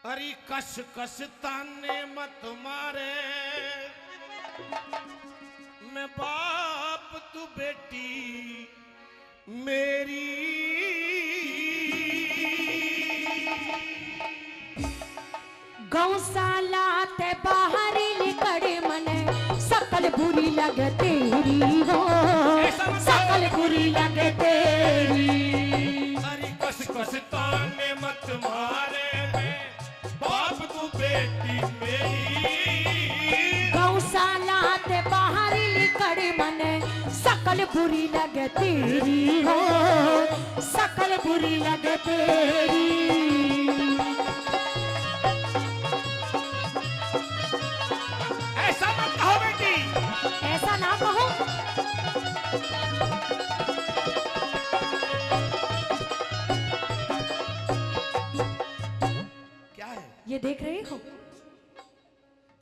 अरे कस कस ताने मत मारे, मैं बाप तू बेटी मेरी। गौशाला ते बाहर निकड़े मने सकल बुरी लगे तेरी हो, सकल बुरी लगे तेरी। अरे कस कस ताने मत मारे, मैं बाप तू बेटी मेरी। गौशाला ते बाहर निकड़े मने सकल बुरी लगे तेरी हो, सकल बुरी लगे तेरी। ऐसा मत कहो बेटी, ऐसा ना कहो। क्या है ये देख रहे हो?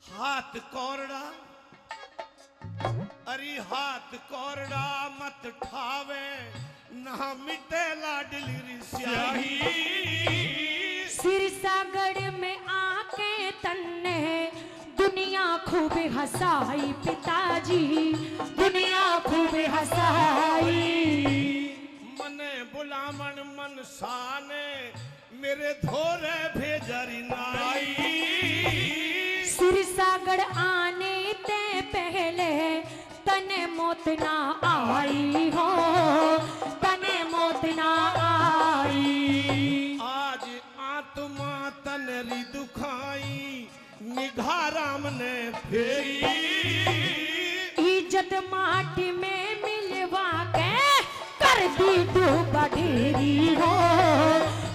हाथ कोरड़ा, अरे हाथ कोरड़ा मत ठावे, ना मिटे लाडली स्याही। सिरसागढ़ में आके तन्ने दुनिया खूब हंसाई पिताजी, दुनिया खूब हंसाई। मने बुलामन मन साने, मेरे धोरे भेजरी नाई। सिरसागढ़ आने ते पहले तने मौत ना आई हो, तने मौत ना आई। आज आत्मा तनरी दुखाई, निघाराम ने फेरी। इज्जत माटी में मिलवा के कर दी डूबा ढेरी हो,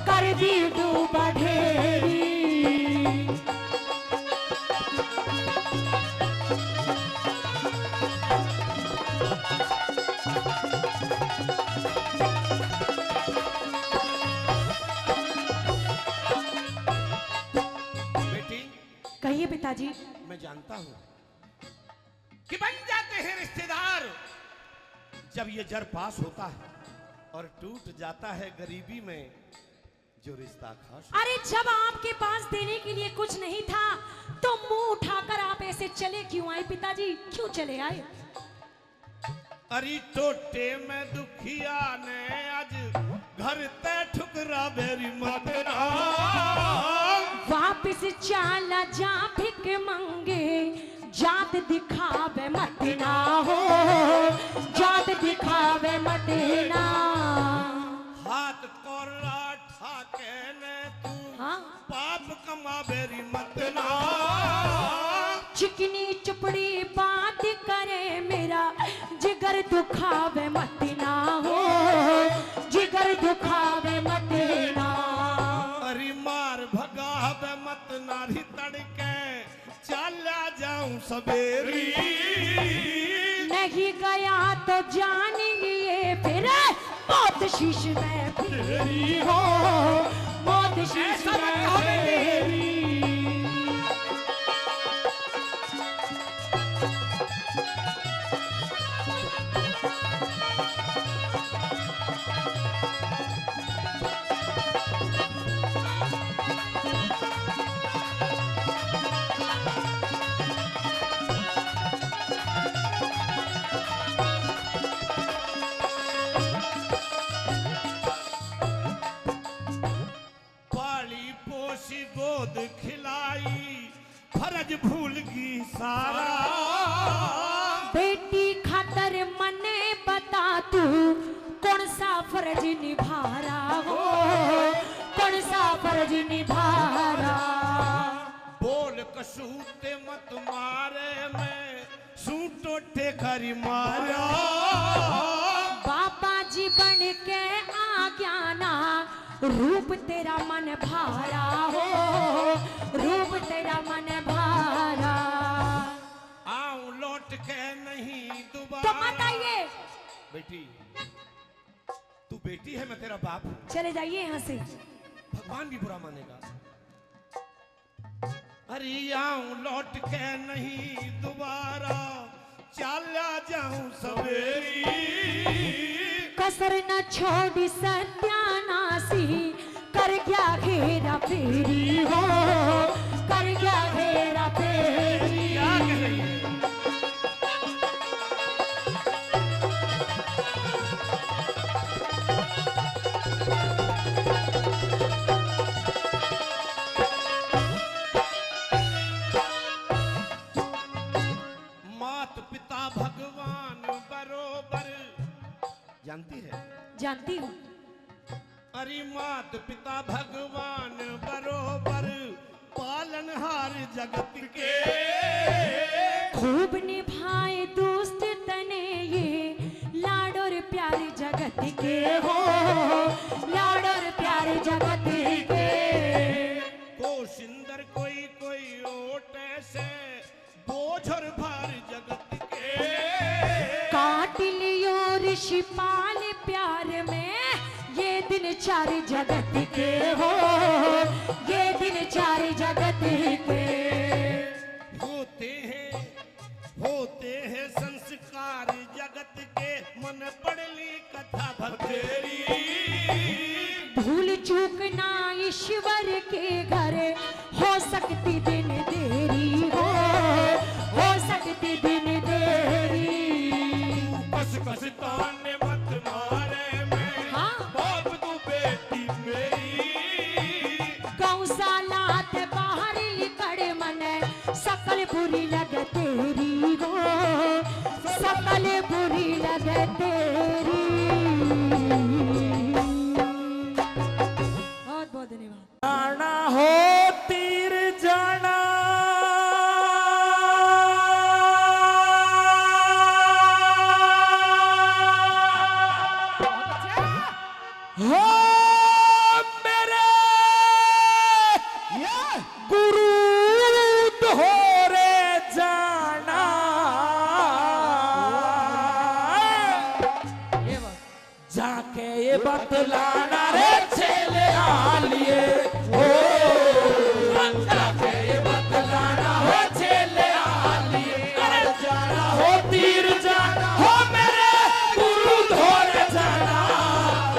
कर दी डूबा ढेरी। बेटी कहिए पिताजी। मैं जानता हूं कि बन जाते हैं रिश्तेदार जब ये जर पास होता है, और टूट जाता है गरीबी में जो रिश्ता खास। अरे जब आपके पास देने के लिए कुछ नहीं था तो मुंह उठाकर आप ऐसे चले क्यों आए पिताजी, क्यों चले आए? अरे टोटे में दुखिया ने आज घर ते ठुकरा बेरी मतना। वापिस चाला जा भिक मंगे, जात दिखावे मत ना हो, जात दिखावे मत ना। हाथ कोरा ठाके ने तू हाँ? पाप कमा बेरी मतना। चिकनी चुपड़ी बात करे मेरा जिगर दुखावे मत ना हो, जिगर दुखावे मत ना। अरे मार भगावे मत नारी तड़के, चला जाऊं सवेरी। नहीं गया तो जानिए फिर मौत शीश में फेरी हो, मौत शीश में फेरी। पाली पोसी गोद खिलाई, फर्ज भूल गई सारा। बेटी खातर मने बता तू कौन सा फर्ज निभा रहा हो, कौन सा फर्ज निभा रहा। बोल कसूते मत मारे, मैं सूटो टेकरी मारा। बाबा जी बन के आ गया ना, रूप तेरा मन भारा हो, रूप तेरा मन भारा। आऊं लौट के नहीं तो दोबारा। मत आइए। बेटी तू बेटी है, मैं तेरा बाप हूं। चले जाइए यहाँ से। भगवान भी बुरा मानेगा। अरे आऊं लौट के नहीं दोबारा, चला जाऊं सवेरी। कसर न छोड़ी सत्यानाशी, कर गया घेरा फेरी हो। जानती हूँ। अरे मात पिता भगवान बरोबर पालनहार जगत के, खूब निभाए दोस्त तने ये लाड और प्यार जगत के हो, लाड और प्यार जगत के। को सुंदर कोई कोई ओट से बोझ और भार जगत के, काट लियो ऋषि पाल प्यार में ये दिन चार जगत के हो, ये दिन चार जगत के। होते हैं संस्कार जगत के, मन पड़ली कथा भक्तेरी। भूल चूक ना ईश्वर के घर हो सकती दिन देरी हो सकती दिन देरी। कस कस ताने मत मारे मैं, हाँ। बाप तू बेटी मेरी। गौशाला ते बाहर लिकड़ मन सकल बुरी लगे तेरी हो, सकल बुरी लगे तेरी। बहुत बहुत धन्यवाद। जाना हो तीर जाना, हो मेरे गुरु धोरे जाना, जाके ये बतलाना रे छेले आलिए हो, जाके ये बतलाना हो छेले आलिए। अरे जाना हो तीर जाना, हो मेरे गुरु धोरे जाना,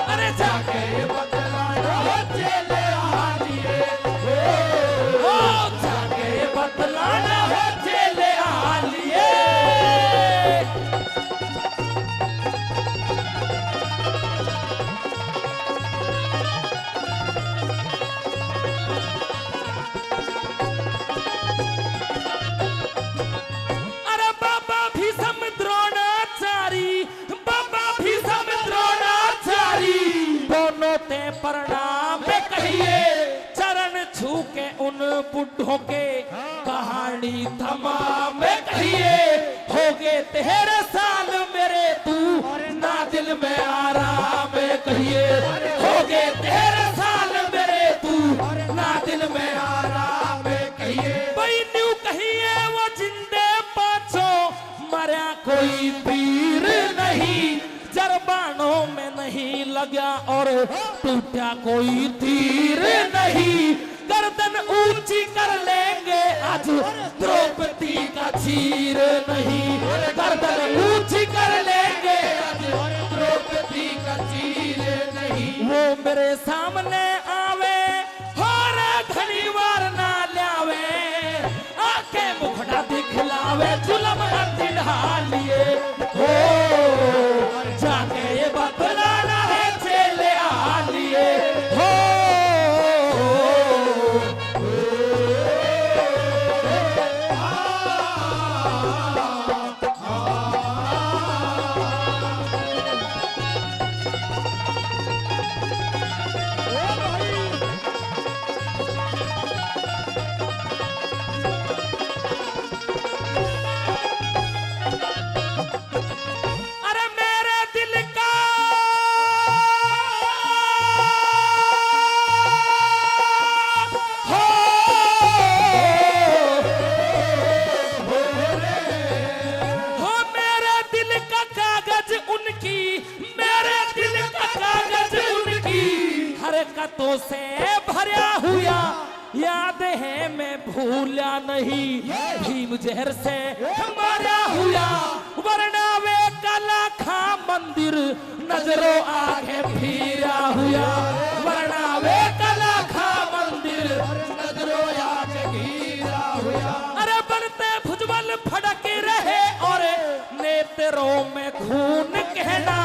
अरे जाके ये बतलाना हो छेले आलिए हो, जाके ये बतलाना हो छेले आलिए। अरे बाबा भीष्म द्रोणाचारी, बाबा भीष्म द्रोणाचारी, दोनों ते प्रणाम कहिए, चरण छू के उन बुढ़ों के कहानी तमाम कहिए। हो गए 13 साल मेरे तू ना दिल में आराम कहिए, हो गए 13 साल मेरे तू ना दिल में आराम कहिए। भाई न्यू कहिए वो जिंदे पाछो मरा कोई पीर नहीं, जरबानों में नहीं लगा और टूटा कोई तीर नहीं। गर्दन ऊंची कर लेंगे आज द्रौपदी का चीर नहीं, गर्दन ऊंची कर लेंगे आज द्रौपदी का चीर नहीं। वो मेरे सामने आवे और घनी बार ना लावे, आके मुखड़ा दिखलावे जुलम हथी ढालिए हो, जाके ये बतलाना है चेले आलिए हो। अरे मेरे दिल का हो, हो मेरे दिल का कागज उनकी, मेरे दिल का कागज उनकी हरकतों से भरा हुआ याद है मैं भूला नहीं। भीम जहर से मारा हुआ वरना वे काला खा मंदिर नजरों आगे फिरा हुआ, वरना वे काला खा मंदिर नजरों आगे फिरा हुआ। अरे बनते भुजबल फड़क रहे और नेत्रों में खून कहना,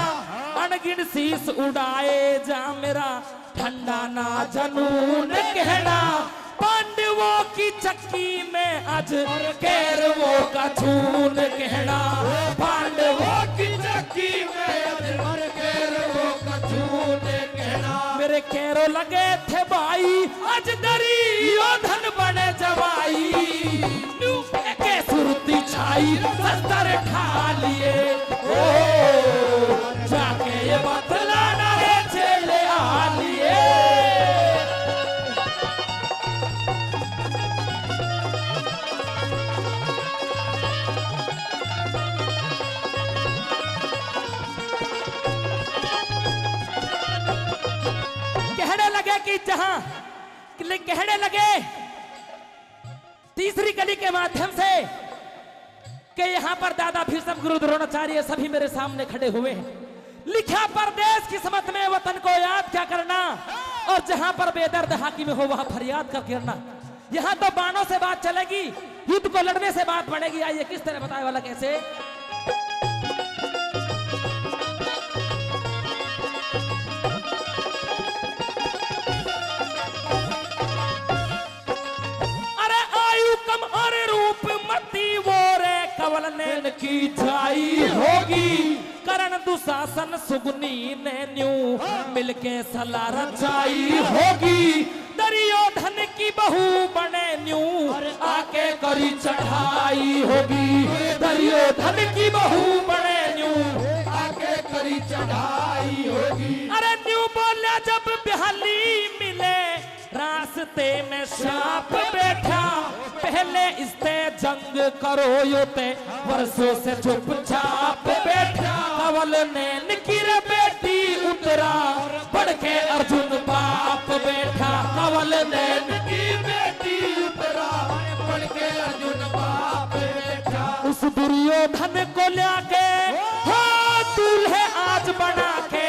अनगिन शीश उड़ाए जा मेरा ठंडा ना जनून कहना। पांडवों की चक्की में आज कैरवों का खून कहना, पांडवों की चक्की में आज कैरवों का खून केरो लगे थे भाई आज दरियो धन बने जवाई के सुरती छाई सस्तर खा लिए ओ जाके ये बतलाना रे चले आ लिए कि जहां कहने लगे तीसरी गली के माध्यम से कि यहां पर दादा भीष्म गुरु द्रोणाचार्य सभी मेरे सामने खड़े हुए हैं। लिखा परदेश किस्मत में वतन को याद क्या करना और जहां पर बेदर्द हाकिम हो वहां फरियाद कर करना। यहां तो बाणों से बात चलेगी, युद्ध को लड़ने से बात बढ़ेगी। आइए किस तरह बताए वाला कैसे। कवल नैन की जाई होगी करण दुशासन सुगनी ने न्यू मिलके सलाह रचाई होगी दुर्योधन की बहू बने न्यू आके करी चढ़ाई होगी दुर्योधन की बहू बने न्यू आके करी चढ़ाई होगी। अरे न्यू बोला जब बिहाली मिले रास्ते में सांप बैठा पहले इससे जंग करो योते वर्षों से चुपचाप बैठा कवल नैन की रे बेटी उतरा बढ़ के अर्जुन बाप बैठा कवल नैन की बेटी उतरा बढ़ के अर्जुन बाप बैठा उस दुर्योधन को लाके दूल्हे आज बना के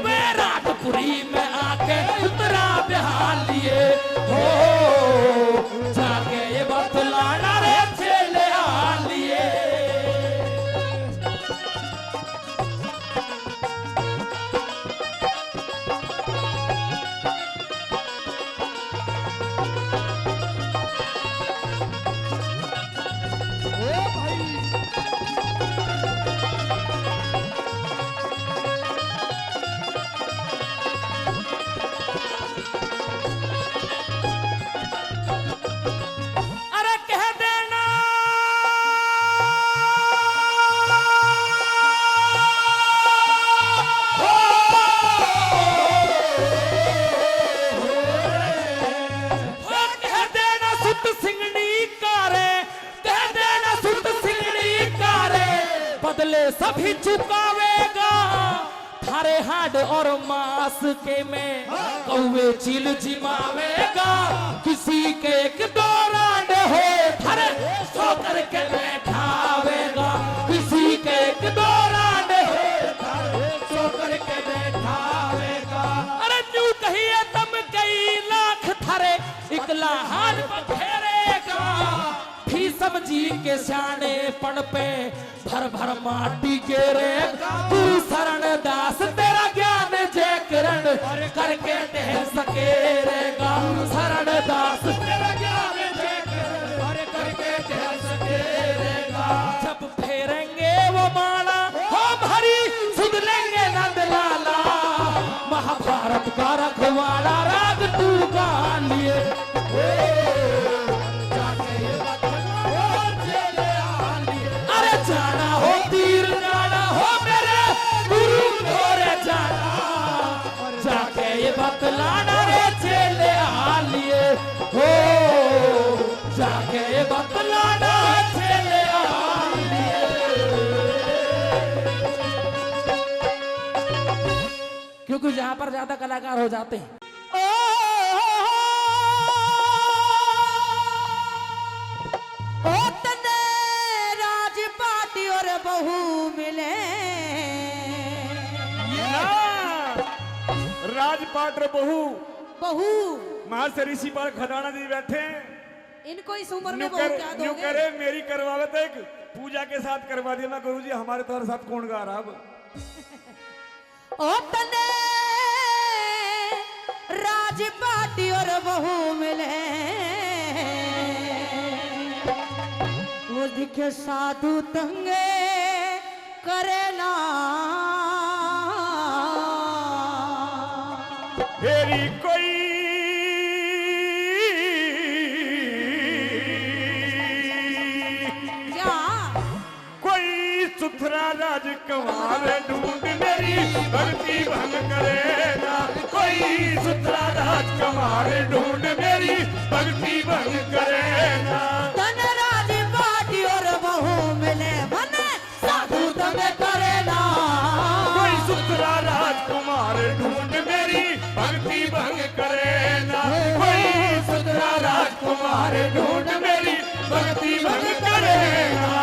वे राजपुरी में आके उतरा बिहार लिए हो जाके ये बतलाना रे चले आ लिए। सभी चुकावेगा थारे हाड और मांस के में कौवे चील जिमावेगा किसी के एक दौरान हो थारे सो करके बैठावेगा किसी के एक दौरान हो थारे सो करके बैठावेगा। अरे न्यू कहिए तुम कई लाख थारे इकला हाल बखेरेगा भीष्म जी के सियाने पन पे भर भर माटी गिरे तू शरण दास तेरा ज्ञान जय किरण करके टहल सकेगा शरण दास तेरा ज्ञान जय किरण करके टहल सकेगा। जब फेरेंगे वो माला हम हरी सुध लेंगे नंद लाला महाभारत का रखवाला राग तू गा लिए जाना हो तीर जाना हो मेरे गुरु घोरे जाना जाके ये बतलाना रे चले आ लिए हो जाके ये बतलाना चले आ लिए। क्योंकि जहां पर ज्यादा कलाकार हो जाते हैं और बहू मिले राजपाट रे बहू बहू महाशय ऋषि पाल खदाना जी बैठे इनको इस उम्र में बहू क्या दोगे? करे मेरी करवावत एक पूजा के साथ करवा दिया ना गुरुजी हमारे तुम्हारे साथ कौन गा रहा अब ओ तने राजपाटी और बहू मिले वो दिखे साधु तंगे करे ना मेरी कोई क्या कोई सुथरा राजकुमार ढूंढ मेरी भक्ति भंग करेगा। कोई सुथरा राजकुमार ढूंढ मेरी भक्ति भंग करेगा। धन राज पाटी और बहू मिले बने साधु तुम्हें करे ना। कोई सुथरा राजकुमार ढूंढ मेरी भक्ति भंग करेगा। कोई सुथरा राजकुमार ढूंढ मेरी भक्ति भंग करेगा।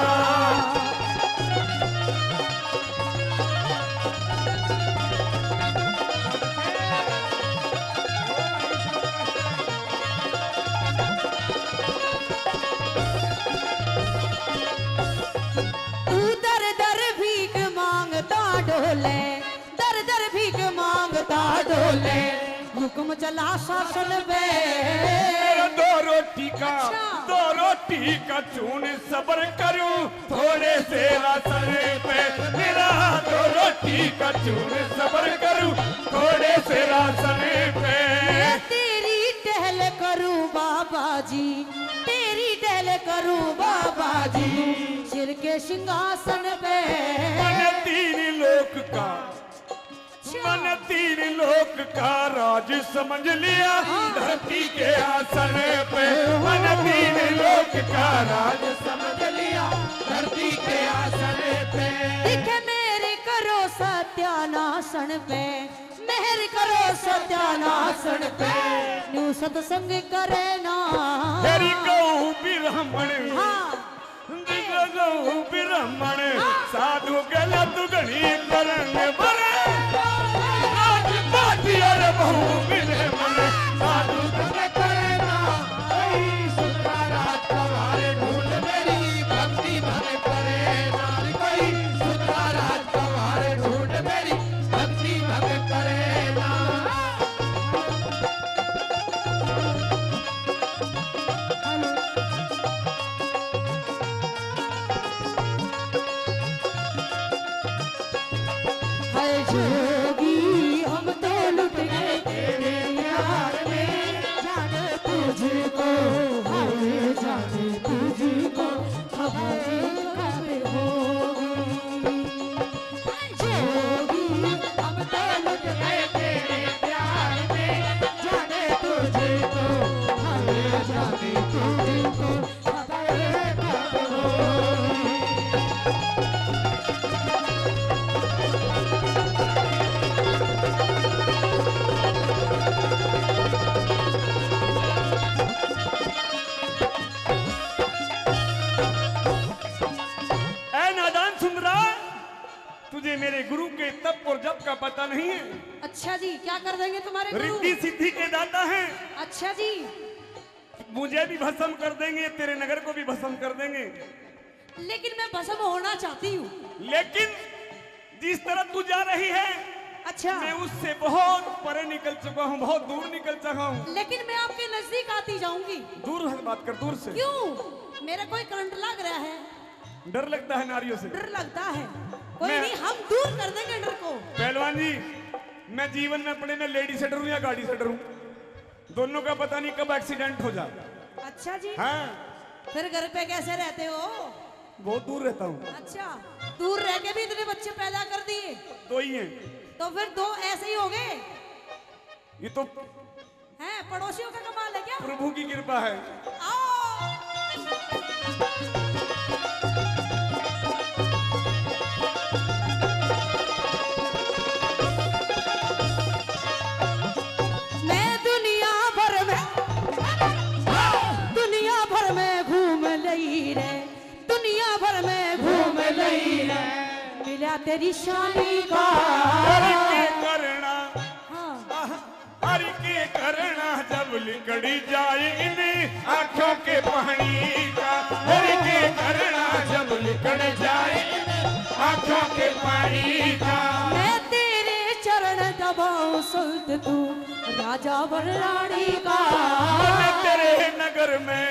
तू दर दर भीख मांगता डोले, दर दर भीख मांगता डोले, हुक्म चला शासन पे। दो रोटी का चून सबर करूं थोड़े से राशन पे। मेरा दो रोटी का चून सबर करूं थोड़े से राशन पे। मैं तेरी टहल करूं बाबा जी, तेरी टहल करूं बाबा जी, सिर के सिंहासन पे। मन तीन लोक का राज समझ लिया धरती के आसन पे। मन तीन लोक का राज समझ लिया धरती के आसन पे। दिखे मेरे करो सत्यानाशन पे, मेहर करो सत्यानाशन पे। न्यू सत्संग करे ना तेरी गौ ब्राह्मण गौ ब्राह्मण साधु गला दुगनी करंग बरे। आज बाती और बहु मिले मन साधु गला करे ना। कोई सुथरा राजकुमार ढूंढ मेरी भक्ति भंग करे ना। कोई सुथरा राजकुमार ढूंढ मेरी भक्ति भंग करे ना। जोगी हम तो लुट गए तेरे प्यार में, जाने तुझको हमें जाने तुझको खबर कब होगी। जोगी हम तो लुट गए तेरे प्यार में, जाने तुझको हमें जाने तुझको खबर कब होगी। तुझे मेरे गुरु के तप और जप का पता नहीं है। अच्छा जी, क्या कर देंगे तुम्हारे गुरु? रिद्धि सिद्धि के दाता हैं। अच्छा जी, मुझे भी भस्म कर देंगे, तेरे नगर को भी भस्म कर देंगे। लेकिन मैं भस्म होना चाहती हूँ। लेकिन जिस तरह तू जा रही है अच्छा, मैं उससे बहुत परे निकल चुका हूँ, बहुत दूर निकल चुका हूँ। लेकिन मैं आपके नजदीक आती जाऊंगी। दूर है, बात कर दूर से। क्यों? मेरा कोई करंट लग रहा है। डर लगता है नारियों से। डर लगता है, कोई नहीं, हम दूर कर देंगे डर को। पहलवान जी, मैं जीवन में अपने में लेडी से डरूं या गाड़ी से डरूं, दोनों का पता नहीं कब एक्सीडेंट हो जाए। अच्छा जी, हाँ। फिर घर पे कैसे रहते हो? बहुत दूर रहता हूँ। अच्छा, दूर रह के भी इतने बच्चे पैदा कर दिए? दो ही हैं। तो फिर दो ऐसे ही हो गए? ये तो हैं, पड़ोसियों का कमाल है क्या? प्रभु की कृपा है। आओ। मैं दुनिया भर में घूम लई रे, दुनिया भर में घूम लई रे, मिला तेरी शानी का। हरि के करना, हाँ, हरि के करना जब लिकड़ी जाए इन आंखों के पानी का। हरि के करना जब लिकड़ जाए इन आंखों के पानी का। मैं तेरे चरण दबाऊं सुल्त तू राजा वर रानी का। मन तेरे नगर में,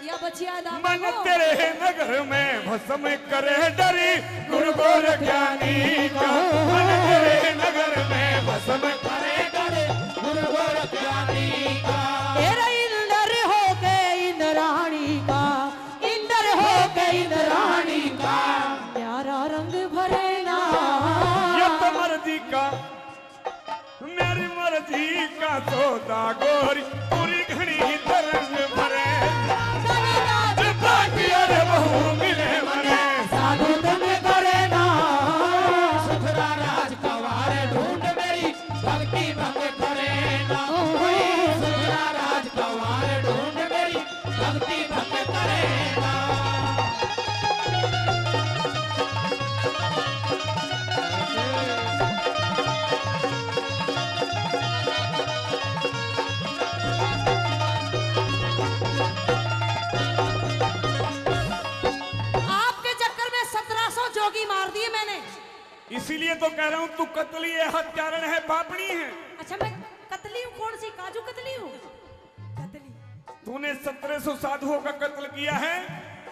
या बचिया मन तेरे नगर में भस्म करे डरी गुरु गोर ज्ञानी का। मन तेरे नगर में भस्म करे डरी तेरा इंदर हो गए इंद्राणी का, इंदर हो गए इंद्राणी का, प्यारा रंग भरे ना। ये तो मर्जी का मेरी मर्जी का सौदा गोरी पूरी घड़ी तरंग भरे अरे बहू मिले मरे साधु तुम करे ना। सुथरा राजकुमार ढूंढ मेरी भक्ति भंग करे ना। सुथरा राजकुमार ढूंढ मेरी भक्ति भंग करे ना। आपके चक्कर में 1700 जोगी मार दिए मैंने। इसीलिए तो कह रहा हूँ तू कतली है, हत्यारण है, पापड़ी है। अच्छा मैं कतली हूँ? कौन सी काजू कतली हूँ? कतली। तूने 1700 साधुओं का कत्ल किया है।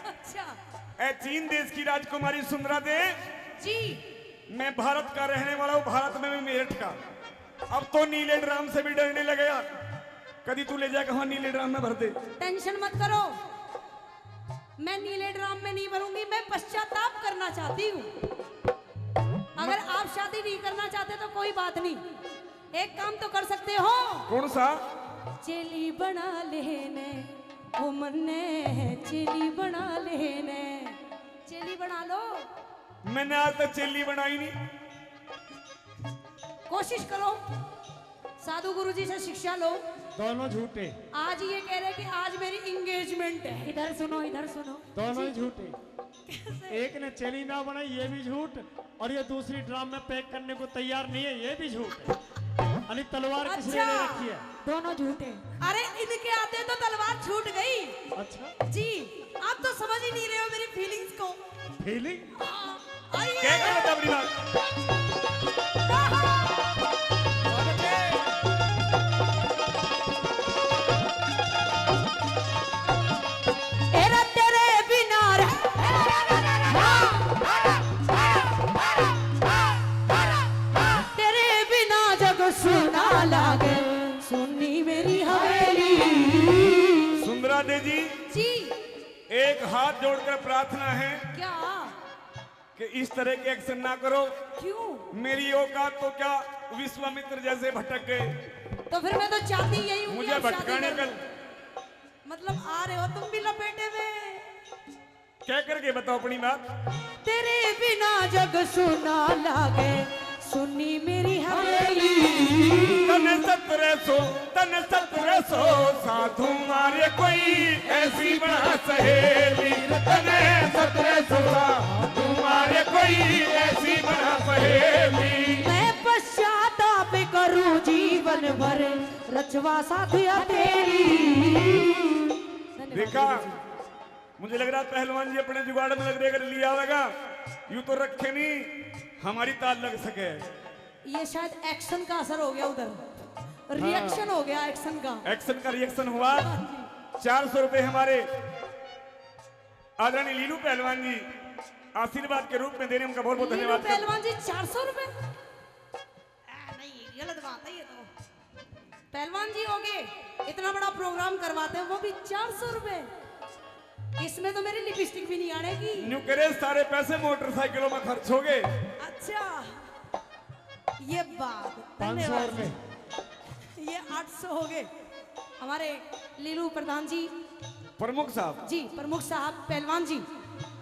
अच्छा ऐ चीन देश की राजकुमारी सुंदरा दे, जी। मैं भारत का रहने वाला हूँ, भारत में भी मेरठ का। अब तो नीले ड्राम से भी डरने लगेगा। कभी तू ले जाकर वहां नीले ड्राम में भर दे। टेंशन मत करो, मैं नीले ड्राम में नहीं भरूंगी। मैं पश्चाताप करना चाहती हूँ। अगर आप शादी नहीं करना चाहते तो कोई बात नहीं, एक काम तो कर सकते हो। कौन सा? चेली बना लेने ओ मन्ने, चेली बना लेने, चेली बना लो। मैंने आज तक चेली बनाई नहीं। कोशिश करो, साधु गुरुजी से शिक्षा लो। दोनों झूठे, आज ये कह रहे कि आज मेरी इंगेजमेंट है। इधर सुनो, इधर सुनो। दोनों ही झूठे। एक ने चेली ना बनाई, ये भी झूठ, और ये दूसरी ड्राम में पैक करने को तैयार नहीं है, ये भी झूठ है। अली तलवार किसने ले रखी है? दोनों झूठे। अरे इनके आते तो तलवार छूट गई। अच्छा जी, आप तो समझ ही नहीं रहे हो मेरी फीलिंग्स को। फीलिंग आइए। क्या कर रहा था अपनी बात? तेरा तेरे बिना तेरे बिना जग सुना लागे, सुनी मेरी हवेली। सुंदरा दे जी, जी एक हाथ जोड़कर प्रार्थना है क्या? कि इस तरह के एक्शन ना करो। क्यों? मेरी औकात तो क्या विश्वामित्र जैसे भटक गए। तो फिर मैं तो चाहती यही हूँ कि मुझे आप शादी भटकाने कर का लो। मतलब आ रहे हो तुम भी लपेटे में। क्या करके बताओ अपनी बात। तेरे बिना जग सुना लागे, सुनी मेरी हवेली। तन 1700 साधु मारे कोई ऐसी बना सहेली। तन 1700 साधु मारे कोई ऐसी बना सहेली। मैं पश्चाताप करूं जीवन भर, रचवा साथिया तेरी। देखा, मुझे लग रहा पहलवान जी अपने जुगाड़ में लग रहे लिया होगा। यूं तो रखे नहीं हमारी ताल लग सके। ये शायद एक्शन का असर हो गया, उधर रिएक्शन हो गया एक्शन का। एक्शन का रिएक्शन हुआ। 400 रुपए हमारे आदरणीय लीलू पहलवान जी आशीर्वाद के रूप में देने उनका बहुत बहुत धन्यवाद। पहलवान जी 400 रुपए? नहीं, गलत बात है ये तो। पहलवान जी होगे, इतना बड़ा प्रोग्राम करवाते हैं, वो भी 400 रुपए। इसमें तो मेरी लिपस्टिक भी नहीं आनेगी। न्यू करे सारे पैसे मोटरसाइकिलों में खर्च हो गए। अच्छा ये बात, 500 और ले। ये 800 हो गए। हमारे लीलू प्रधान जी, प्रमुख साहब जी प्रमुख साहब पहलवान जी,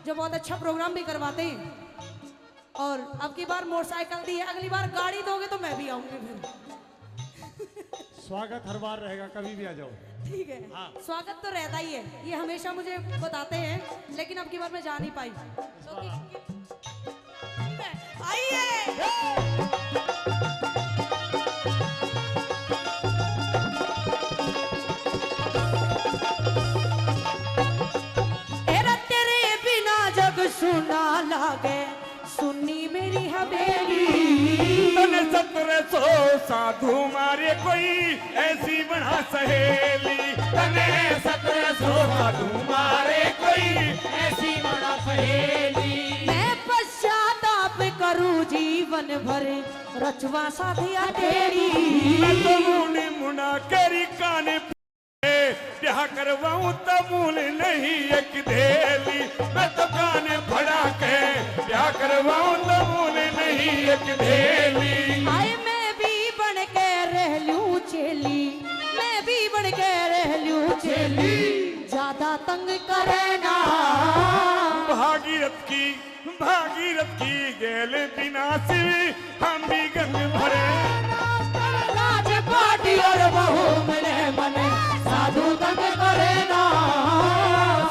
जो बहुत अच्छा प्रोग्राम भी करवाते हैं। और अब की बार मोटरसाइकिल दी है, अगली बार गाड़ी दोगे तो मैं भी आऊंगी फिर। स्वागत हर बार रहेगा, कभी भी आ जाओ। ठीक है, हाँ। स्वागत तो रहता ही है, ये हमेशा मुझे बताते हैं, लेकिन अब की बार मैं जा नहीं पाई। आइए। तेरे बिना जग सुना लागे, सुनी मेरी हवेली। तन 1700 साधु मारे कोई ऐसी बना सहेली। तन 1700 साधु मारे कोई ऐसी बड़ा सहेली। मैं पश्चाताप करूं जीवन भर, रचवा साथिया तेरी। मैं तो गुना करी कान ब्याह करवाऊं तो मूल नहीं एक धेली, मैं तो कान फड़ा के ब्याह करवाऊं तो मूल नहीं एक धेली। आए मैं भी बन के रह लूं चेली, मैं भी बन के रह लूं चेली, ज्यादा तंग करे ना। भागीरथ की गेल बिना सिवी हम भी गंग भरे। राजपाटी और बहू मिले मने साधु तंग करे ना।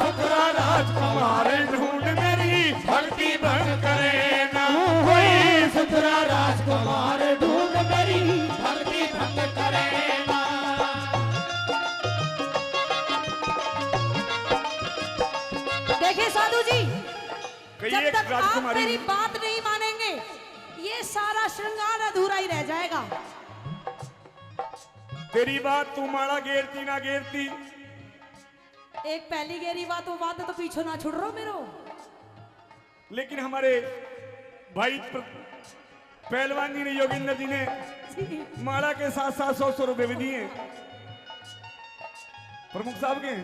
सतरा राजकुमार ढूंढ मेरी भक्ति भंग करे ना। कोई सतरा राजकुमार ढूंढ मेरी भक्ति भंग करे ना। देखिए साधु जी, कई जब एक तक आप राजकुमारी मेरी बात नहीं मानेंगे ये सारा श्रृंगार अधूरा ही रह जाएगा। तेरी बात तू माड़ा गेरती ना गेरती। एक पहली गेरी बात वो बात तो पीछे ना छुड़ रहा मेरो। लेकिन हमारे भाई पहलवान जी ने, योगिंदर जी ने माड़ा के साथ साथ 100 रुपए भी दिए प्रमुख साहब के।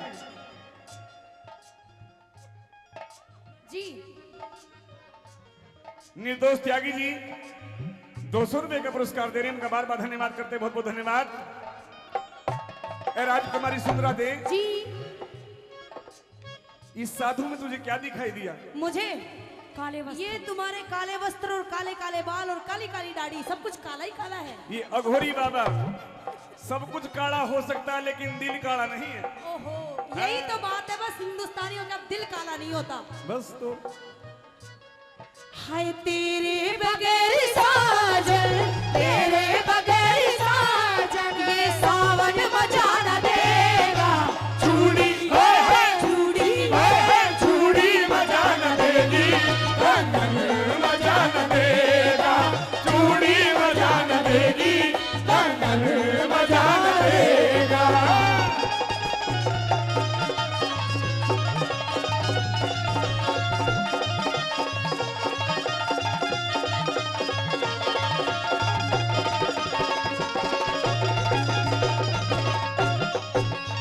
जी निर्दोष त्यागी जी 200 रुपए का पुरस्कार दे रहे हैं। उनका बार बार धन्यवाद करते हैं, बहुत बहुत धन्यवाद। राजकुमारी सुंदरा दे जी, इस साधु में तुझे क्या दिखाई दिया? मुझे काले वस्त्र, ये तुम्हारे काले वस्त्र और काले काले बाल और काली काली दाढ़ी, सब कुछ काला ही काला है। ये अघोरी बाबा, सब कुछ काला हो सकता है लेकिन दिल काला नहीं है। ओहो, यही तो बात है, बस हिंदुस्तानियों का दिल काला नहीं होता। बस तो हाय तेरे बगैर साजन, तेरे बगैर साजन, ये सावन मजा न देगा। चूड़ी चूड़ी चूड़ी मजा न देगी, कंगन मजा न देगा। चूड़ी मजा न देगी, कंगन मजा न देगा।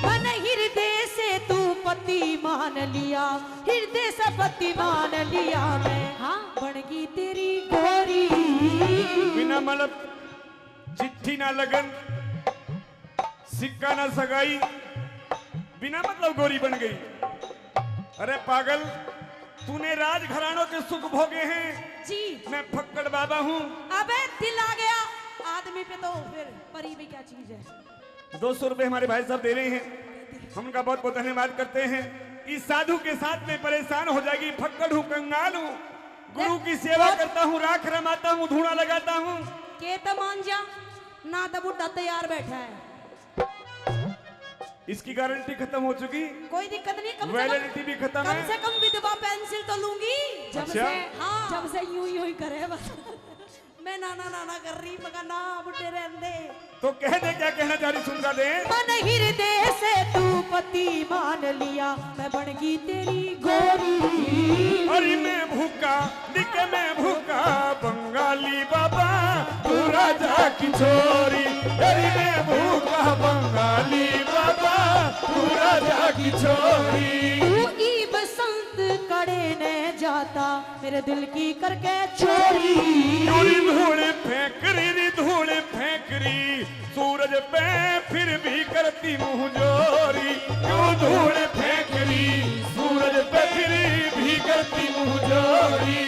मन हृदय से तू पति मान लिया, हृदय से पति मान लिया मैं, हाँ बनगी तेरी गोरी। बिना मतलब चिट्ठी ना लगन, सिक्का ना सगाई, बिना मतलब गोरी बन गई। अरे पागल, तूने राजघरानों के सुख भोगे हैं, जी मैं फक्कड़ बाबा हूँ। अबे दिल आ गया आदमी पे तो फिर परी भी क्या चीज है। 200 रुपए हमारे भाई साहब दे रहे हैं, हम उनका बहुत बहुत धन्यवाद करते हैं। इस साधु के साथ में परेशान हो जाएगी। फक्कड़ हूँ, कंगाल हूँ, गुरु की सेवा करता हूँ, राख रमाता हूँ, धूणा लगाता हूँ। के तो मान जा ना, तो बुढ़ा तैयार बैठा है। इसकी गारंटी खत्म हो चुकी, कोई दिक्कत नहीं, वैलिडिटी भी खत्म कम है। से कम विधवा पेंसिल तो लूंगी। जब अच्छा? से हाँ, जब से यूं ही करे बस। मैं नाना नाना कर रही, मगर ना बुढ़े रहने। तो कह दे, क्या कहना चाह रही सुन दे। मन हृदय से तू पति मान लिया, मैं बनगी तेरी गोरी। अरे मैं भूखा दिखे, मैं भूखा बंगाली बाबा, तू राजा की छोरी। अरे मैं भूखा बंगाली बाबा, तू राजा की छोरी। तू ई बसंत कड़े ने जाता, मेरे दिल की करके चोरी। धूल फेंक रही, धूल फेंक रही, सूरज पे फिर भी करती मुंह जोरी। क्यों धूल फेंक रही, सूरज पे फिर भी करती मुंह जोरी।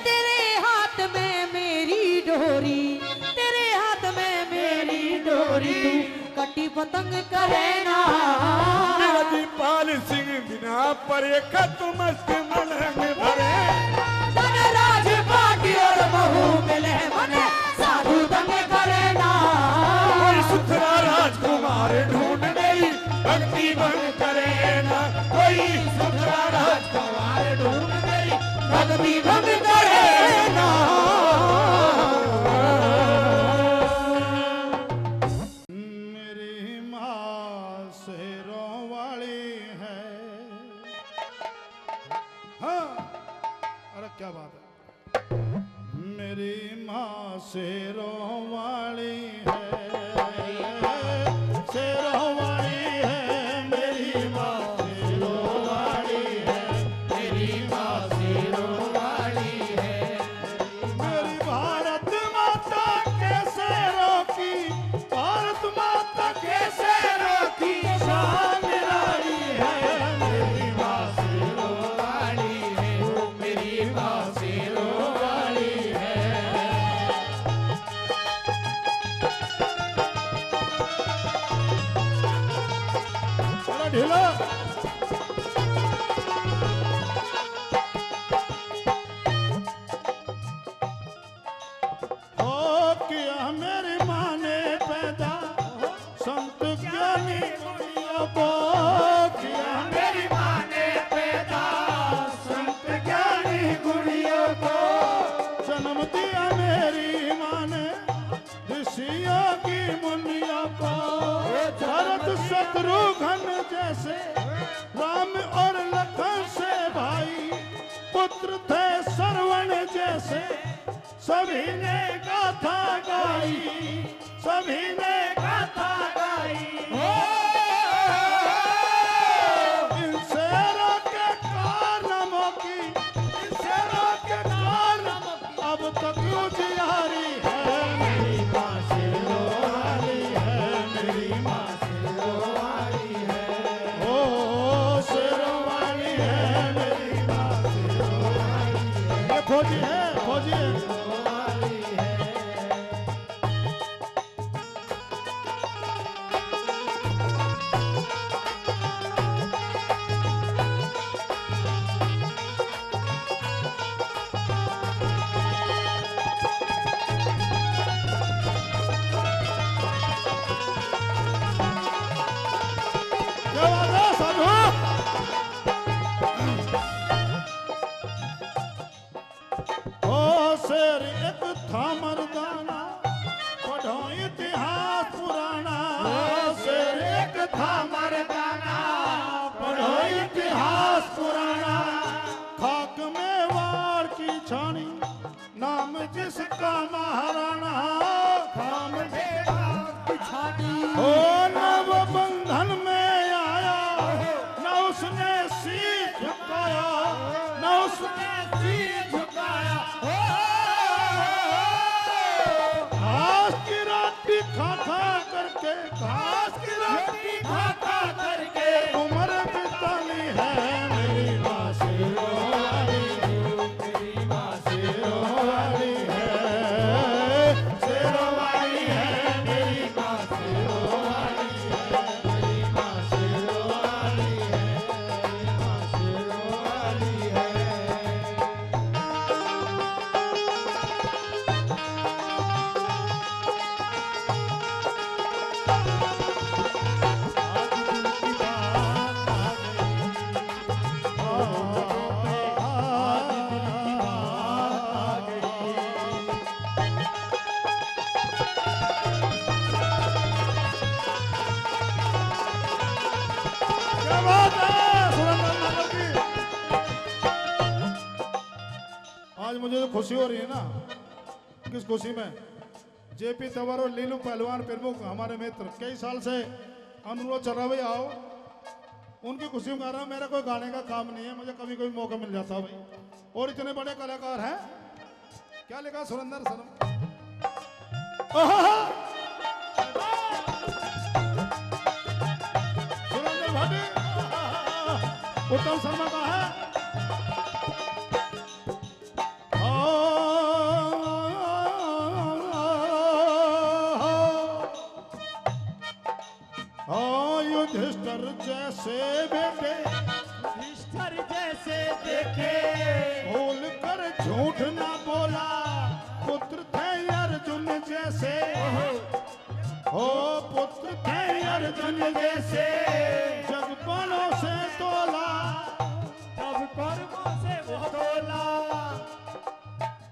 तेरे हाथ में मेरी डोरी, तेरे हाथ में मेरी डोरी, तू कटी पतंग करे ना। मेरा दीपाल सिंह बिना परे खत मस्त मलंग भरे। धनराज पाटी और बहू मिले मने साधु तंग करे ना। कोई सुथरा राजकुमार ढूंढ गई, भक्ति भंग करे ना। कोई सुथरा राजकुमार ढूंढ गई, भक्ति भंग करे ना। मेरी माँ शेरों वाली है। हाँ, अरे क्या बात है। मेरी माँ शेरों वाली है, फौजी है, फौजी है। क्या बात है साधु? ओ शेर एक था मर्दाना, पढ़ो इतिहास पुराना। शेर एक था मर्दाना, पढ़ो इतिहास पुराना। खाक में वार की छानी, नाम जिसका महाराणा। खाक में वार की छानी, ओ नव बंधन में आया, न उसने शीश झुकाया, न उसने शीश झुकाया। घास की रोटी खा खा करके, घास की रोटी खा खा करके उम्र बितानी है। मेरी माँ शेरवाली, मेरी माँ शेरवाली है, शेरवाली है। मेरी माँ शेरवाली है, मेरी माँ शेरवाली है, मेरी माँ शेरवाली है। क्या बात है सुरेंद्र नागर की। आज मुझे जो खुशी हो रही है ना, किस खुशी में? जेपी तंवर और लीलू पहलवान प्रमुख हमारे मित्र कई साल से अनुरोध चल रहा, भाई आओ। उनकी खुशी में कह रहा हूं, मेरा कोई गाने का काम नहीं है, मुझे कभी कोई मौका मिल जाता भाई। और इतने बड़े कलाकार हैं। क्या लिखा सुरेंद्र शर्मा? सुरेंद्र भाटी, उत्तम शर्मा का है। युधिष्ठिर जैसे बेटे, युधिष्ठिर जैसे देखे, भूल कर झूठ ना बोला, पुत्र थे अर्जुन जैसे। हो पुत्र थे अर्जुन जैसे, जग बलों से तोला, जब कर्मों से वो तोला।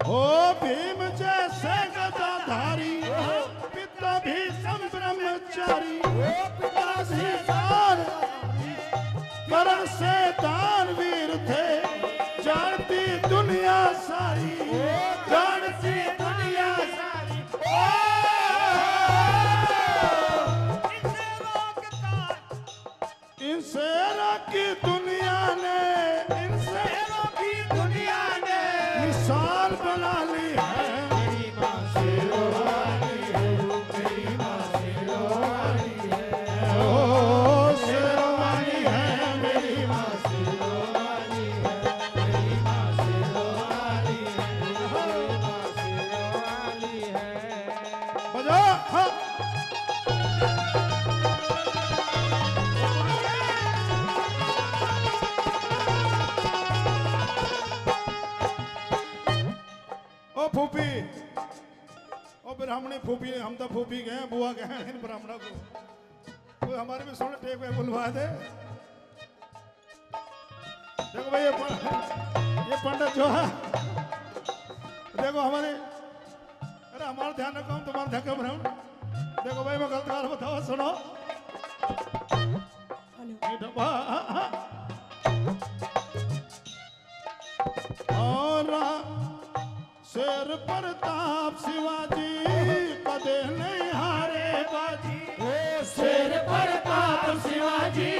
हो भीम जैसे गदाधारी, पिता भी ब्रह्मचारी। पिता से दान, करण से दानवीर थे, जानती दुनिया सारी, जानती दुनिया सारी। इनसे रोकी दुनिया ने, इनसे रोकी दुनिया ने मिसाल बना ली है। मेरी माँ शेरवाली है, मेरी माँ शेरवाली है। ओ शेरवाली है, मेरी माँ शेरवाली है, मेरी माँ शेरवाली है, मेरी माँ शेरवाली है। बजा हाँ। ओ फूफी, ओ ब्राह्मणी फूफी, हम तो फूफी गए, बुआ गए इन ब्राह्मणों को। कोई हमारे में सुन टेक में बुलवा दे। देखो भाई ये पंडित जो है, देखो हमारे, अरे हमारा ध्यान रखो, हम तुम्हारा ध्यान ब्राह्मण। देखो भाई मैं गलत बात बताओ, सुनो। ये डब्बा, और शेर प्रताप शिवाजी कदे नहीं हारे बाजी। शेर प्रताप शिवाजी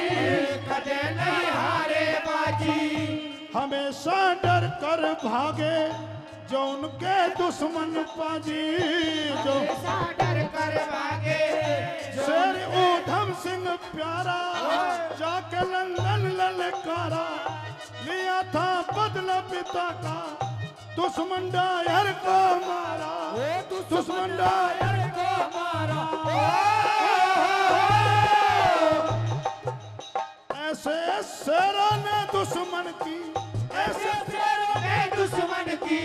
कदे नहीं हारे बाजी। हमेशा डर कर भागे जो उनके दुश्मन पाजी, जो डर कर भागे। शेर ऊधम सिंह प्यारा जाके लंदन ललकारा, लिया था बदला पिता का, दुश्मन डायर को मारा, दुश्मन डायर को मारा, ऐसे शेरों ने दुश्मन की, ऐसे शेरों ने दुश्मन की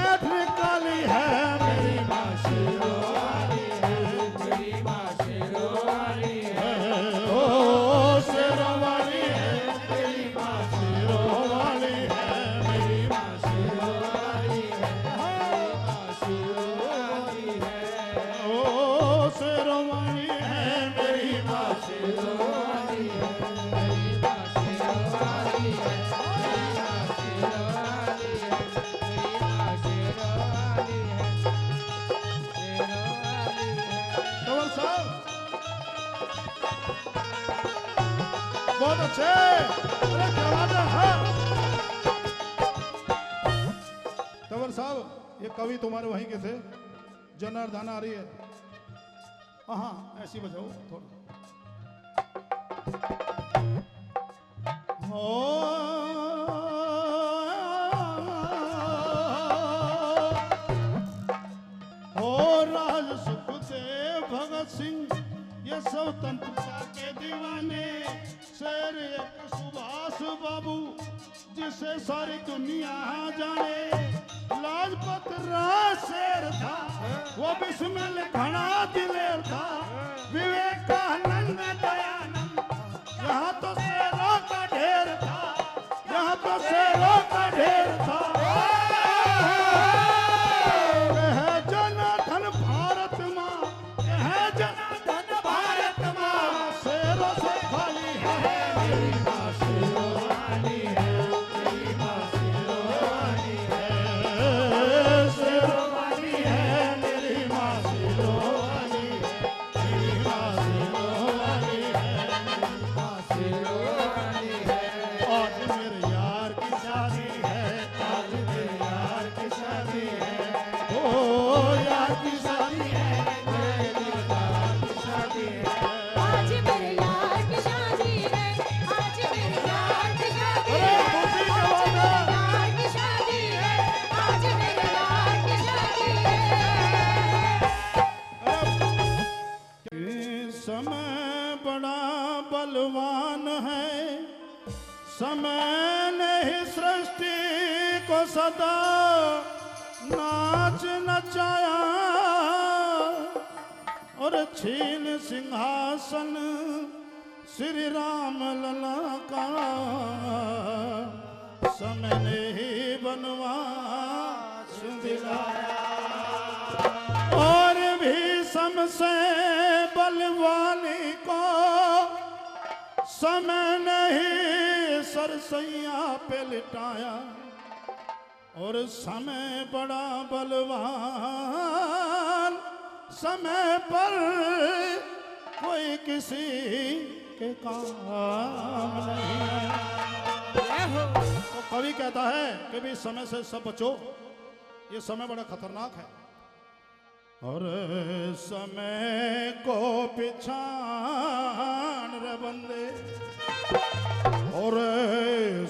ऐठ निकाली है मेरी माँ शेरों वाली है, मेरी माँ शेरों वाली है, ओ शेरों वाली है, मेरी माँ शेरों वाली है, मेरी माँ शेरों वाली है, मेरी माँ शेरों वाली है, ओ शेरों वाली है, मेरी माँ शेरों वाली है, मेरी माँ शेरों वाली है, मेरी माँ शेरों वाली है, मेरी माँ शेरों वाली है, शेरों वाली है। कंवर साहब बहुत अच्छे, अरे क्या बात है। हाँ कंवर साहब, ये कवि तुम्हारे वहीं के थे, जनार्दन आ रही है। हाँ ऐसी बजाओ थोड़ा। हो राज सुखदेव भगत सिंह ये स्वतंत्रता के दीवाने, शेर एक सुभाष बाबू जिसे सारी दुनिया जाने, लाजपत राय शेर था वो बिस्मिल घना दिलेर था, विवेकानंद दयानंद यहाँ तो शेरों का ढेर था, यहाँ तो शेरों का ढेर था। है जनार्दन भारत माँ, है जनार्दन भारत माँ, शेरों से खाली है मेरी माँ शेरों वाली है, मेरी माँ शेरों वाली है, शेरों वाली है, मेरी माँ शेरों वाली है, मेरी माँ शेरों वाली है, मेरी माँ शेरों वाली है। आज मेरे यार की शादी है, आज मेरे यार की शादी है, ओ यार की शादी है, मेरे दिलदार की शादी है। आज मेरे यार की शादी है, आज मेरे यार की शादी अरे है, खुशी के आज बाद मेरे यार की शादी है, आज मेरे यार की शादी है। समय बड़ा बलवान है, समय ने ही सृष्टि को सदा नाच नचाया और छीन सिंहासन श्री राम लला का, समय ने ही बनवास दिलाया और भी समसे बलवानी को समय नहीं सरसैया पे लिटाया और समय बड़ा बलवान, समय पर कोई किसी के काम नहीं। तो कवि कहता है कि भी समय से सब बचो, ये समय बड़ा खतरनाक है और समय को पिछाड़ रे बंदे, और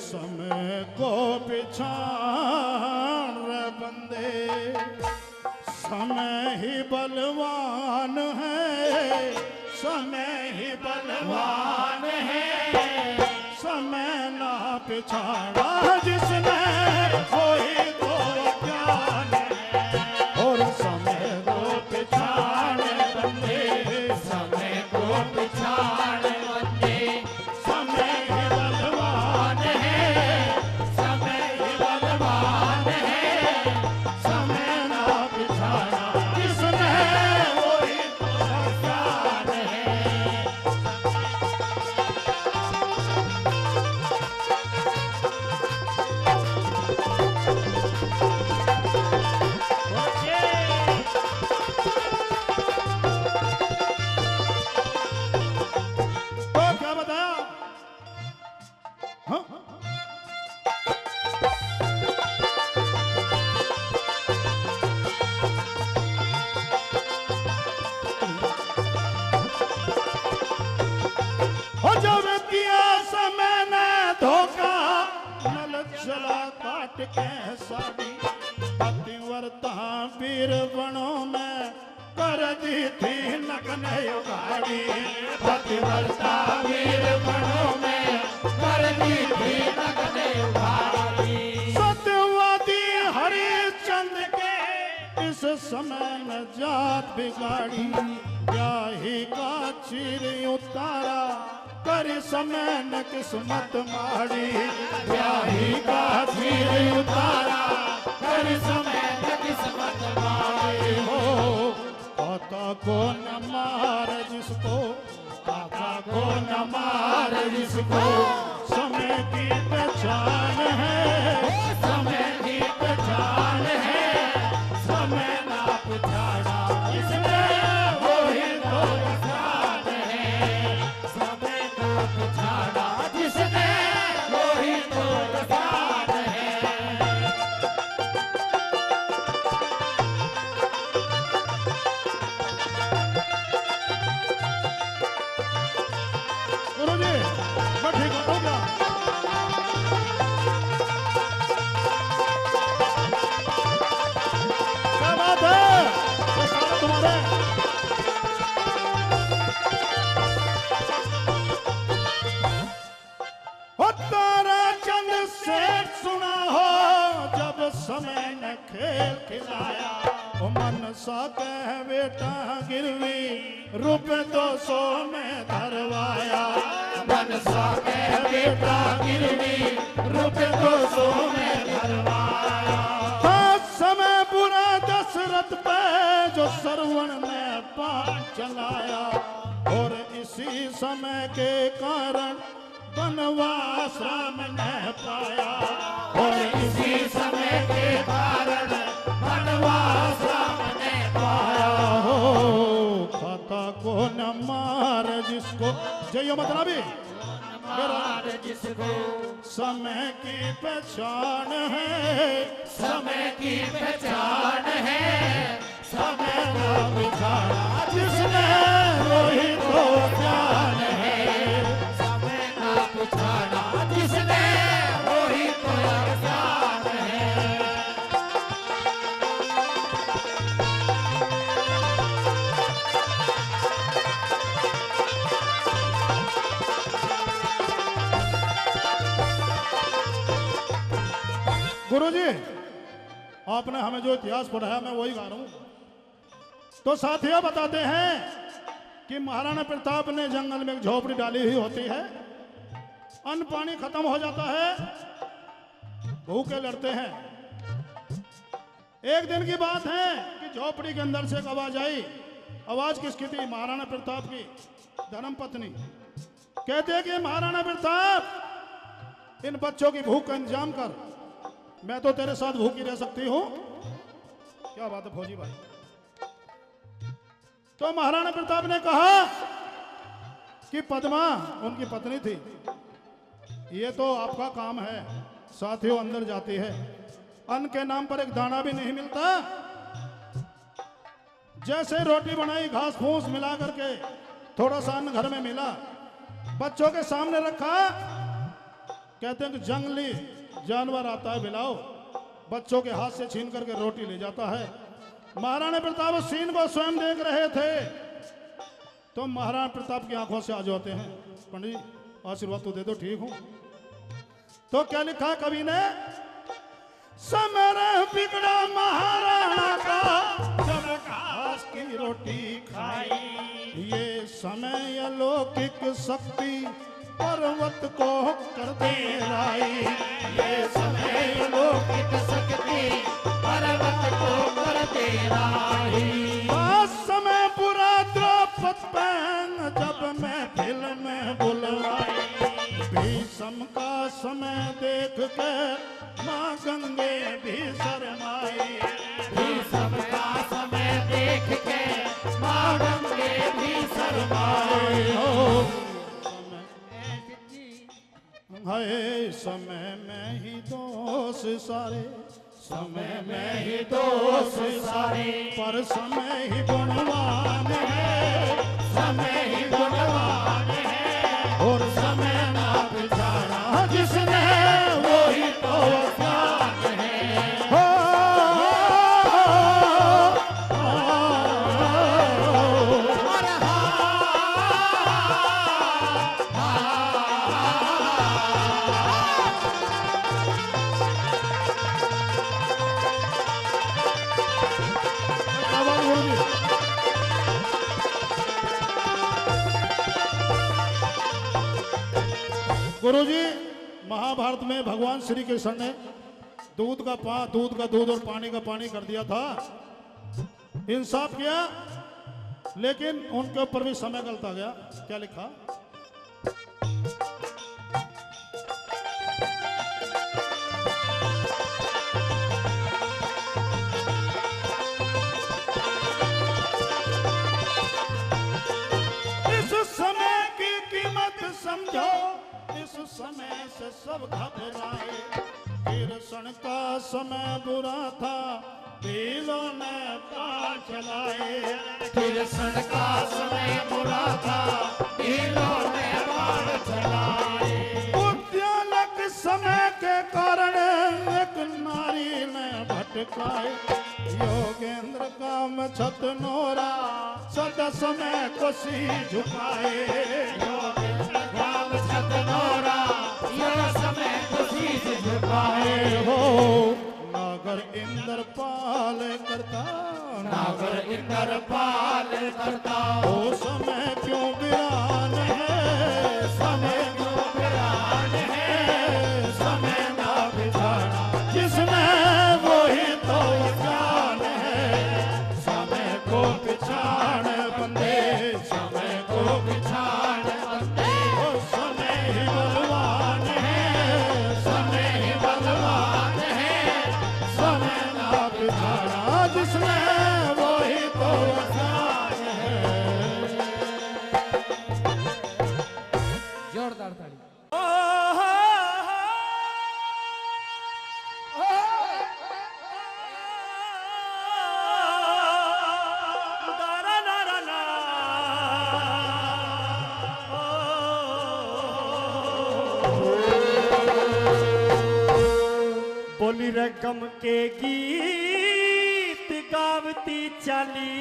समय को पिछाड़ रे बंदे, समय ही बलवान है, समय ही बलवान है, समय ना पिछाड़ा जिसने कोई तो ज्ञान है, और समय को पिछाड़ बंदे, समय को पिछाड़ बंदे, समय ही बलवान है, समय ही बलवान है, समय ना पिछाड़ा जिसने कोई तो ज्ञान है। तो क्या बताया? हाँ? हो जब किया समय ने धोखा, नल चला काट के साड़ी, वीर बनों में कर दी थी नकने उगाड़ी पतिव्रता वीर बनों में कर दी थी नकने उगाड़ी सत्यवादी हरिश्चंद्र के इस समय न जात बिगाड़ी ब्याही का चीर उतारा कर समय न किस्मत मारी ब्याही का चीर उतारा कर समय न किस्मत मारी हो काका को न मार जिसको काका को न मार जिसको समय की पहचान है समय की पहचान है समय ना पहचाना इसने वो ही तो पहचान है समय ना पहचाना जिसने वो ही तो पहचान है गुरुजी मैं ठीक हो गया क्या बात है ये सारा तुम्हारे हो तारा चंद सेठ सुना हो जब समय ने खेल खिलाया ओ मनसा कह बेटा गिरवी रुपए 200 में धरवाया मनसा कह बेटा गिरवी रुपए 200 में धरवाया था समय बुरा दशरथ पे जो सरवण ने पान चलाया और इसी समय के कारण वनवास राम ने पाया और इसी समय के कारण वनवास राम ने पाया हो खाता को न मार जिसको जय मतलबी मार जिसको समय की पहचान है समय की पहचान है समय का पहचान जिसने वही तो ज्ञान है समय का पहचान जिसने वही तो ज्ञान है गुरुजी आपने हमें जो इतिहास पढ़ाया मैं वही गा रहा हूं तो साथियों बताते हैं कि महाराणा प्रताप ने जंगल में एक झोपड़ी डाली हुई होती है अन्न पानी खत्म हो जाता है भूखे लड़ते हैं एक दिन की बात है कि झोपड़ी के अंदर से एक आवाज आई आवाज किसकी थी महाराणा प्रताप की धर्म पत्नी कहते हैं कि महाराणा प्रताप इन बच्चों की भूख का इंतजाम कर मैं तो तेरे साथ भूखी रह सकती हूं क्या बात है फौजी भाई तो महाराणा प्रताप ने कहा कि पद्मा उनकी पत्नी थी ये तो आपका काम है साथियों अंदर जाती है अन्न के नाम पर एक दाना भी नहीं मिलता जैसे रोटी बनाई घास फूस मिला करके थोड़ा सा अन्न घर में मिला बच्चों के सामने रखा कहते हैं कि जंगली जानवर आता है बिलाओ बच्चों के हाथ से छीन करके रोटी ले जाता है महाराणा प्रताप उस सीन को स्वयं देख रहे थे तो महाराणा प्रताप की आंखों से आ जाते हैं पंडित जी आशीर्वाद तो दे दो ठीक हूं तो क्या लिखा कवि ने समय बिगड़ा महाराणा का जब घास की रोटी खाई ये समय अलौकिक शक्ति पर्वत को कर दे लाई ये समय अलौकिक शक्ति पर्वत को कर दे लाई समय बुरा द्रौपद पहन जब मैं फिल्म में बुलवाई भीष्म का समय देख के माँ गंगे भी शर्माई भीष्म का समय देख के माँ गंगे भी शर्माई हो है समय में ही दोष सारे समय में ही दोष सारे पर समय ही गुणवान है समय ही गुणवान है और समय ना बिचारा जिसने वो ही तो ज्ञान है हो गुरुजी, महाभारत में भगवान श्री कृष्ण ने दूध का दूध और पानी का पानी कर दिया था, इंसाफ किया, लेकिन उनके ऊपर भी समय गलता गया। क्या लिखा? समझो इस समय से सब घबराए, कृष्ण का समय बुरा था, भीलों ने पार चलाए। कृष्ण का समय बुरा था, भीलों ने पार चलाए। उद्यालक समय के कारण एक नारी ने भटकाए, योगेंद्र का मछत नोरा सदा समय कोसी झुकाए। योगेंद्र का मछत नोरा सदा समय कोसी झुकाए। हो नागर इंद्रपाल करता, नागर इंद्रपाल करता, ओ समय क्यों वीरान है, समय क्यों वीरान है, समय ना बिछाना जिसने वही तो ज्ञान है। समय को बिछान बंदे, समय को बिछान बंदे, ओ समय ही बलवान है, समय ही बलवान है, समय ना बिछाना जिसने वही तो ज्ञान है। जोरदार ताली। बोली रे गम के गीत गावती चली,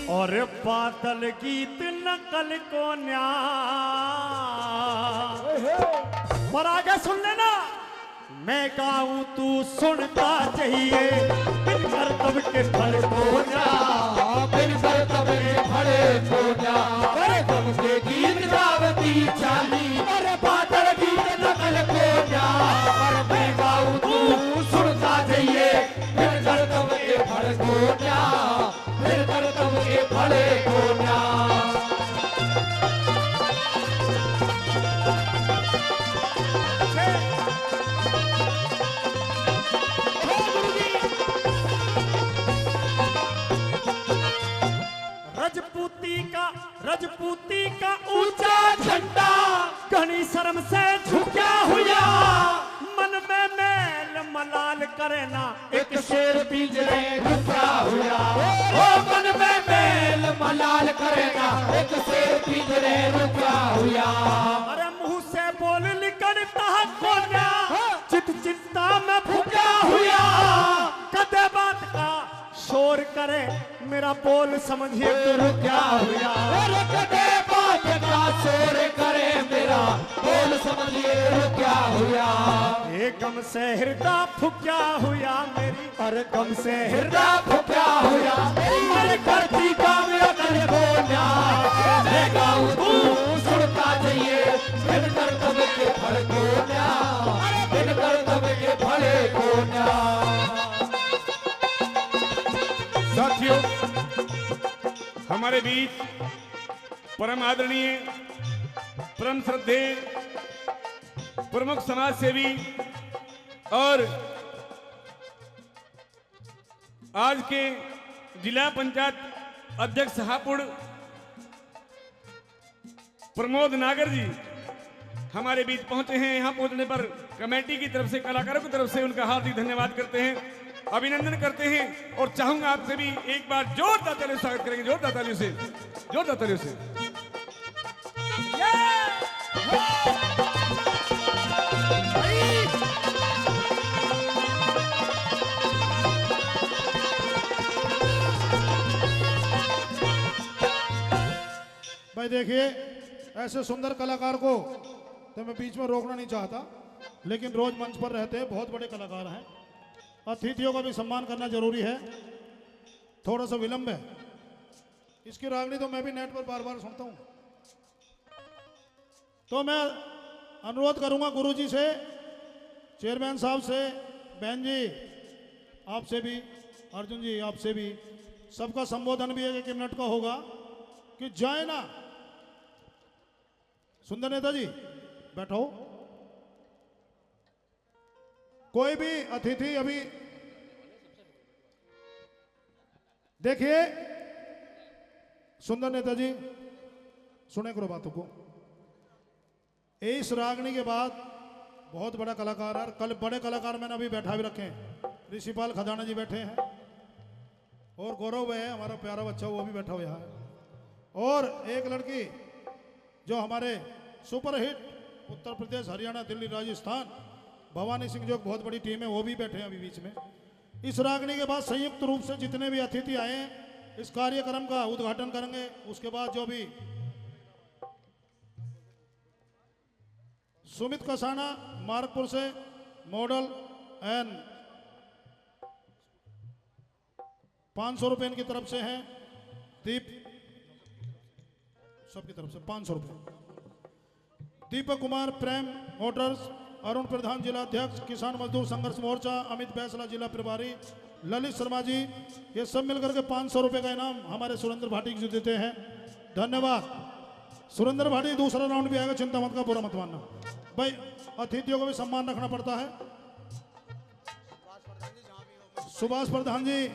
और बादल गीत नकल को न्या। पर आगे सुन लेना, मैं गाऊं तू सुनता चाहिए, बिन करतब के फल को न्या, बिन करतब के फल को न्या। अरे गम के गीत गावती चली, और बादल गीत नकल को न्या। और मैं गाऊं तू सुनता चाहिए, बिन करतब के फल को न्या, बिन करतब के फल को न्या। रजपूती का ऊंचा झंडा घनी शर्म से झुका हुआ, मन में मैल मलाल करे ना एक शेर पिंजरे रुका हुआ। ओ मन में मैल मलाल करे ना एक शेर पिंजरे रुका हुआ। अरे मुंह से बोल निकलता कोना, चित चिंता में भुका हुआ। कदे बात का शोर करे, मेरा बोल समझिए तो रुका हुआ। अरे कदे बात का शोर करे, मेरा बोल समझिए रुका हुआ। गम से हृदय फुका हुआ मेरी, अरे गम से हृदय फुका हुआ मेरे करती का मेरा कर बोला। मैं गाऊं तू सुनता चाहिए, बिन कर्तव्य के फल को न्या, बिन कर्तव्य के फल को न्या। साथियों, हमारे बीच परम आदरणीय, परम श्रद्धेय प्रमुख समाज सेवी और आज के जिला पंचायत अध्यक्ष हापुड़ प्रमोद नागर जी हमारे बीच पहुंचे हैं। यहां पहुंचने पर कमेटी की तरफ से, कलाकारों की तरफ से उनका हार्दिक धन्यवाद करते हैं, अभिनंदन करते हैं। और चाहूंगा आपसे भी एक बार जोरदार तालियों से स्वागत करेंगे, जोरदार तालियों से, जोरदार तालियों से। भाई देखिए, ऐसे सुंदर कलाकार को तो मैं बीच में रोकना नहीं चाहता, लेकिन रोज मंच पर रहते हैं, बहुत बड़े कलाकार हैं। अतिथियों का भी सम्मान करना जरूरी है। थोड़ा सा विलंब है, इसकी रागनी तो मैं भी नेट पर बार बार सुनता हूँ। तो मैं अनुरोध करूंगा गुरुजी से, चेयरमैन साहब से, बहन जी आपसे भी, अर्जुन जी आपसे भी, सबका संबोधन भी एक मिनट का होगा कि जाए ना। सुंदर नेताजी बैठो। कोई भी अतिथि अभी देखिए, सुंदर नेताजी सुने करो बातों को। इस रागनी के बाद बहुत बड़ा कलाकार है, कल बड़े कलाकार मैंने अभी बैठा भी रखे हैं। ऋषिपाल खजाना जी बैठे हैं और गौरव है हमारा प्यारा बच्चा, वो भी बैठा हुआ है। और एक लड़की जो हमारे सुपरहिट उत्तर प्रदेश, हरियाणा, दिल्ली, राजस्थान, भवानी सिंह जो एक बहुत बड़ी टीम है, वो भी बैठे हैं अभी बीच में। इस रागनी के बाद संयुक्त रूप से जितने भी अतिथि आए हैं इस कार्यक्रम का उद्घाटन करेंगे। उसके बाद जो भी सुमित कसाना मार्गपुर से मॉडल एंड 500 रुपए इनकी तरफ से हैं। दीप सबकी तरफ से 500 रुपए। दीपक कुमार प्रेम मोटर्स, अरुण प्रधान जिला अध्यक्ष किसान मजदूर संघर्ष मोर्चा, अमित बैसला जिला प्रभारी, ललित शर्मा जी, ये सब मिलकर के 500 रुपए का इनाम हमारे सुरेंद्र भाटी जी देते हैं। धन्यवाद। सुरेंद्र भाटी दूसरा राउंड भी आएगा, चिंता मत का, बुरा मत मानना भाई। अतिथियों को भी सम्मान रखना पड़ता है। सुभाष प्रधान जी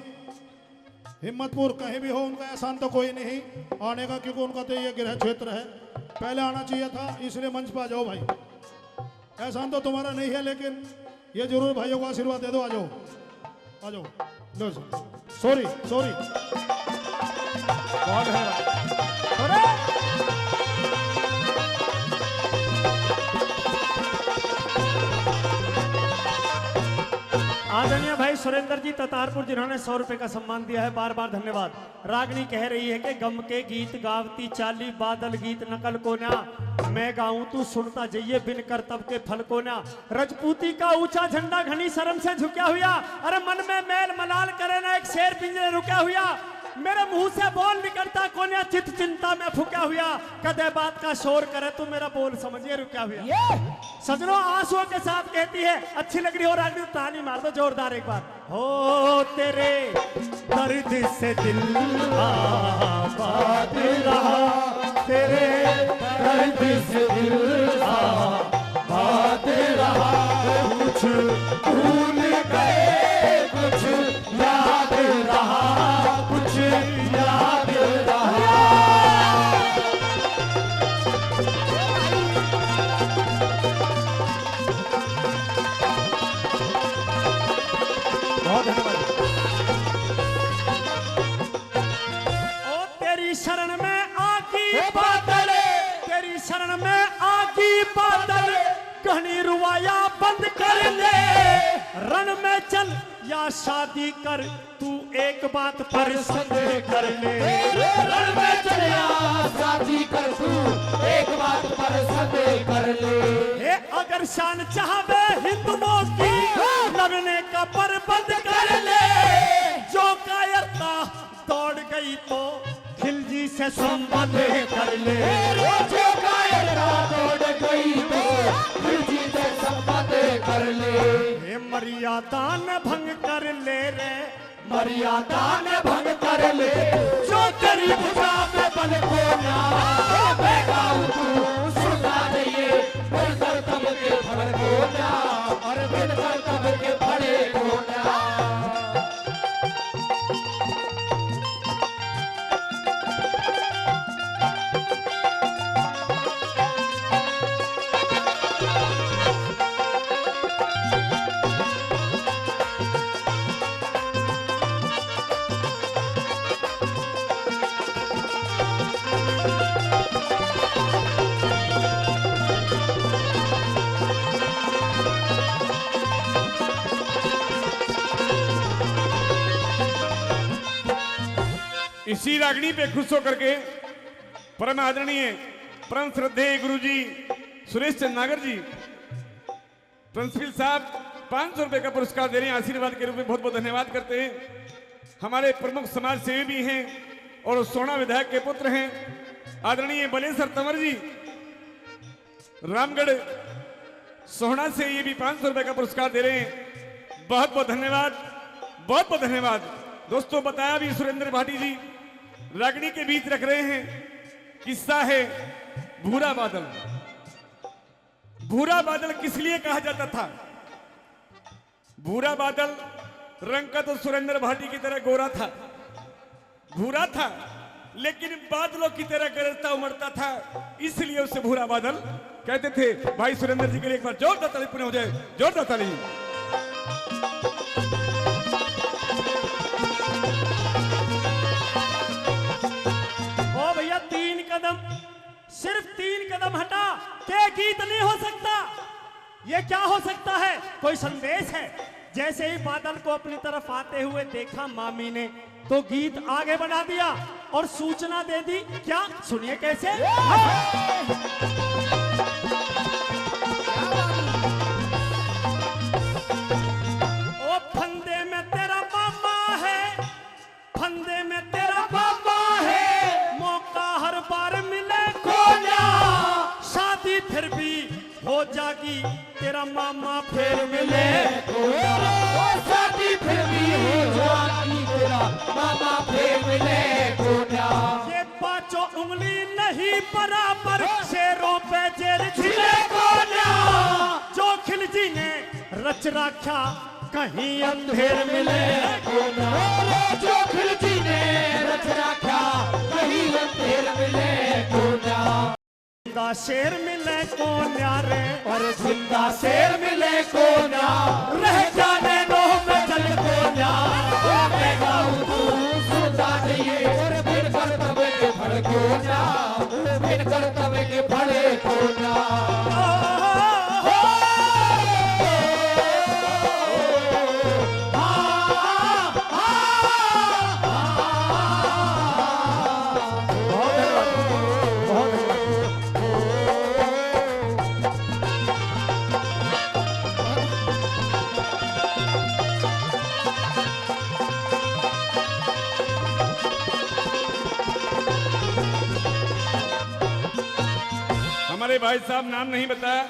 हिम्मतपुर, कहीं भी हो उनका एहसान तो कोई नहीं आने का, क्योंकि उनका तो ये गृह क्षेत्र है, पहले आना चाहिए था, इसलिए मंच पर आ जाओ भाई। एहसान तो तुम्हारा नहीं है, लेकिन ये जरूर भाइयों को आशीर्वाद दे दो। आ जाओ आ जाओ। लो सॉरी सॉरी, बहुत धन्यवाद। आदरणीय भाई सुरेंद्र जी ततारपुर जिन्होंने 100 रुपए का सम्मान दिया है, बार बार धन्यवाद। रागनी कह रही है कि गम के गीत गावती चाली, बादल गीत नकल को ना, मैं गाऊं तू सुनता जाइए बिन करतब के फल को ना। रजपूती का ऊंचा झंडा घनी शर्म से झुका हुआ, अरे मन में मैल मलाल करे ना, एक शेर पिंजरे रुका हुआ। मेरे मुंह से बोल निकलता कोन्या, चित चिंता में फुका हुआ, कदे बात का शोर करे तू मेरा बोल समझिए रुका हुआ। सजनों आंसुओं के साथ कहती है, अच्छी लग रही हो रागनी तो ताली मार दो जोरदार एक बार। हो तेरे दर्द से दिल आबाद रहा, तेरे दर्द से दिल आबाद रहा, कुछ भूल गए कुछ याद रहा, कुछ याद रहा। बहुत धन्यवाद। ओ तेरी शरण में आकी बादल, तेरी शरण में आकी बादल, कहानी रुवाया बंद कर ले, रण में चल या शादी कर, तू एक बात पर संदेह कर ले। रण में चल या शादी कर, तू एक बात पर संदेह कर ले। अगर शान चाहवे हिंदुओं की, लड़ने का प्रबंध कर ले, जो कायरता दौड़ गई तो खिलजी से संबंध कर ले। जो कायरता दौड़ गई तो खिलजी से संबंध कर ले। मर्यादा न भंग कर ले रे, मर्यादा न भंग कर ले, जो तेरी भुजा में बल को ना, तू सुना दे बिन कर्तव्य के फल को ना, और बिन कर्तव्य के फले को ना। इसी रागनी पे खुश होकर के परम आदरणीय परम श्रद्धेय गुरुजी सुरेश चंद नागर जी प्रिंसिपल साहब 500 रुपए का पुरस्कार दे रहे हैं, आशीर्वाद के रूप में बहुत बहुत धन्यवाद करते हैं। हमारे प्रमुख समाज सेवी भी हैं और सोना विधायक के पुत्र हैं आदरणीय बलेसर तंवर जी, रामगढ़ सोहना से ये भी 500 रुपए का पुरस्कार दे रहे हैं। बहुत बहुत धन्यवाद, बहुत बहुत धन्यवाद। दोस्तों बताया भी सुरेंद्र भाटी जी रागनी के बीच रख रहे हैं। किस्सा है भूरा बादल। भूरा बादल किस लिए कहा जाता था? भूरा बादल रंग का तो सुरेंद्र भाटी की तरह गोरा था, भूरा था, लेकिन बादलों की तरह गरजता उमड़ता था, इसलिए उसे भूरा बादल कहते थे। भाई सुरेंद्र जी के लिए एक बार जोरदार ताली पुनः हो जाए, जोरदार ताली। ओ भैया 3 कदम, सिर्फ 3 कदम हटा के गीत नहीं हो सकता। ये क्या हो सकता है? कोई संदेश है? जैसे ही बादल को अपनी तरफ आते हुए देखा मामी ने तो गीत आगे बढ़ा दिया और सूचना दे दी। क्या? सुनिए कैसे। ओ फंदे में तेरा मामा है, फंदे में तेरा मामा है, मौका हर बार मिले खोजा, शादी फिर भी हो जागी, तेरा मामा फिर मिले खोजा, शादी फिर भी हो जागी, तेरा मामा फिर मिले खोजा। ये 5 उंगली नहीं बराबर, शेरों पे जेल झिले खोजा, जो खिलजी ने रच रखा कहीं अंधेर मिले खोजा, जो खिलजी ने रच रखा कहीं अंधेर मिले खोजा। जिंदा शेर मिले को न्यारे और जिंदा शेर मिले को न्या, रह जाने दो मैं चल को न्या, मैं गाऊं तू सुनता रहिए और बिन कर्तव्य के फल को न्या, बिन कर्तव्य के फल को न्या। हमारे भाई साहब नाम नहीं बताया,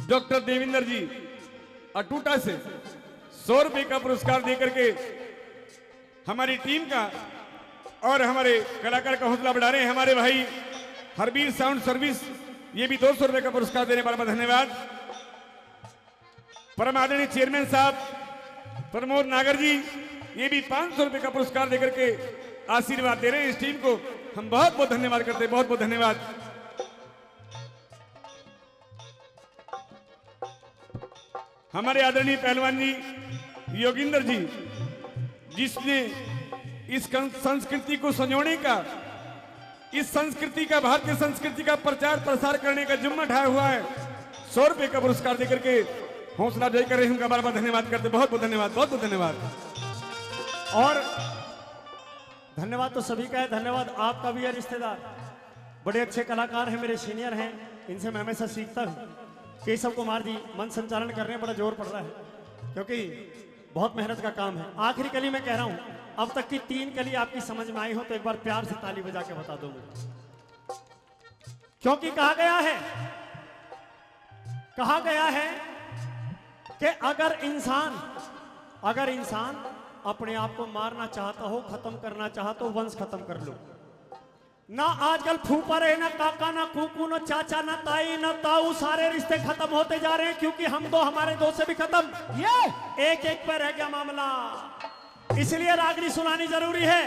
डॉक्टर देविंदर जी अटूटा से 100 रुपए का पुरस्कार देकर के हमारी टीम का और हमारे कलाकार का हौसला बढ़ा रहे हैं। हमारे भाई हरबीर साउंड सर्विस ये भी 200 रुपए का पुरस्कार देने पर धन्यवाद। परम आदरणीय चेयरमैन साहब प्रमोद नागर जी ये भी 500 रुपए का पुरस्कार देकर के आशीर्वाद दे रहे हैं इस टीम को। हम बहुत बहुत धन्यवाद करते हैं, बहुत बहुत धन्यवाद। हमारे आदरणीय पहलवान जी योगिंदर जी जिसने इस संस्कृति को संजोने का, इस संस्कृति का, भारतीय संस्कृति का प्रचार प्रसार करने का जिम्मा उठाया हुआ है, 100 रुपए का पुरस्कार देकर के हौसला अफजाई कर रहे हैं। उनका बार बार धन्यवाद करते, बहुत बहुत धन्यवाद, बहुत बहुत धन्यवाद। और धन्यवाद तो सभी का है, धन्यवाद आपका भी है रिश्तेदार, बड़े अच्छे कलाकार हैं, मेरे सीनियर हैं, इनसे मैं हमेशा सीखता हूँ। केशव कुमार जी मंच संचालन कर रहे हैं, बड़ा जोर पड़ रहा है क्योंकि बहुत मेहनत का काम है। आखिरी कली मैं कह रहा हूँ, अब तक की 3 कली आपकी समझ में आई हो तो एक बार प्यार से ताली बजा के बता दो मुझे, क्योंकि कहा गया है कि अगर इंसान अपने आप को मारना चाहता हो, खत्म करना चाहता हो, वंश खत्म कर लो। ना आजकल फूफा रहे, ना काका, ना कुकू, ना चाचा, ना ताई, ना ताऊ, सारे रिश्ते खत्म होते जा रहे हैं क्योंकि हम दो हमारे दो से भी खत्म, ये एक एक पे रह गया मामला। इसलिए रागनी सुनानी जरूरी है।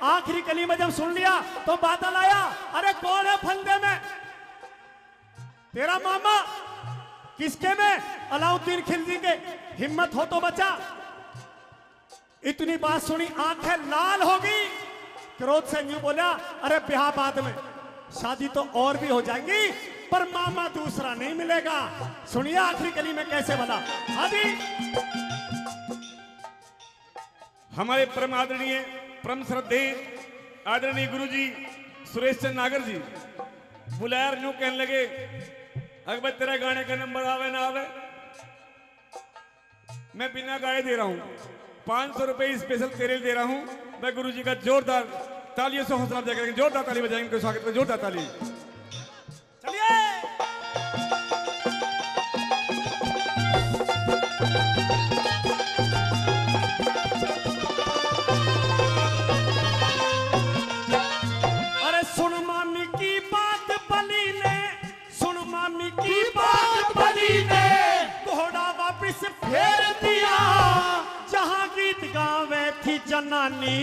आखिरी कली में जब सुन लिया तो बादल आया, अरे कौन है फंदे में? तेरा मामा। किसके में? अलाउद्दीन खिलजी के। हिम्मत हो तो बचा। इतनी बात सुनी आंखें लाल हो गई, क्रोध से यूं बोला, अरे ब्याह बाद में, शादी तो और भी हो जाएगी पर मामा दूसरा नहीं मिलेगा। सुनिए आखिरी कली में कैसे बोला। आदि हमारे परम आदरणीय, परम श्रद्धेय आदरणीय गुरुजी सुरेश चंद्र नागर जी बुलाया, यूं कहने लगे, अकबर तेरा गाने का नंबर आवे ना आवे, मैं बिना गाए दे रहा हूं, 500 रुपए स्पेशल तेरे लिए दे रहा हूं, मैं गुरु जी का जोरदार तालियों से हौसला अफजाई करेंगे, जोरदार ताली बजाएंगे, उनके स्वागत में जोरदार ताली। चलिए अरे सुन मामी की बात बली ने, सुन मामी की बात बली ने घोड़ा वापिस फेर दिया। जहां गीत गावे थी जनानी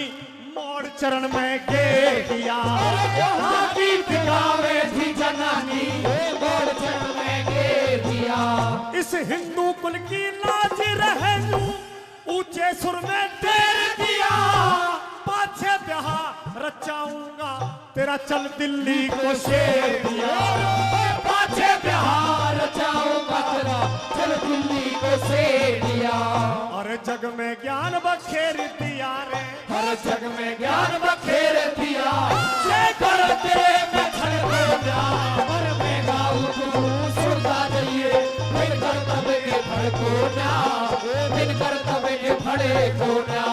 मोड़ चरण में घेर दिया। जहां गीत गावे थी जनानी मोड़ चरण में घेर दिया। इस हिंदू कुल की लाज रहनू ऊंचे सुर में तेर दिया। पाछे ब्याह रचाऊंगा तेरा चल दिल्ली को शेर दिया। पाछे ब्याह रचाऊंगा तेरा चल दिल्ली को शेर दिया। और जग में ज्ञान बखेर दिया रे, हर जग में ज्ञान बखेर दिया। जय कर तेरे में खड़े हो जा, पर मैं गाऊं तू सुनता जाइए। बिन कर तबे के फड़को ना, बिन कर तबे के फड़े को ना।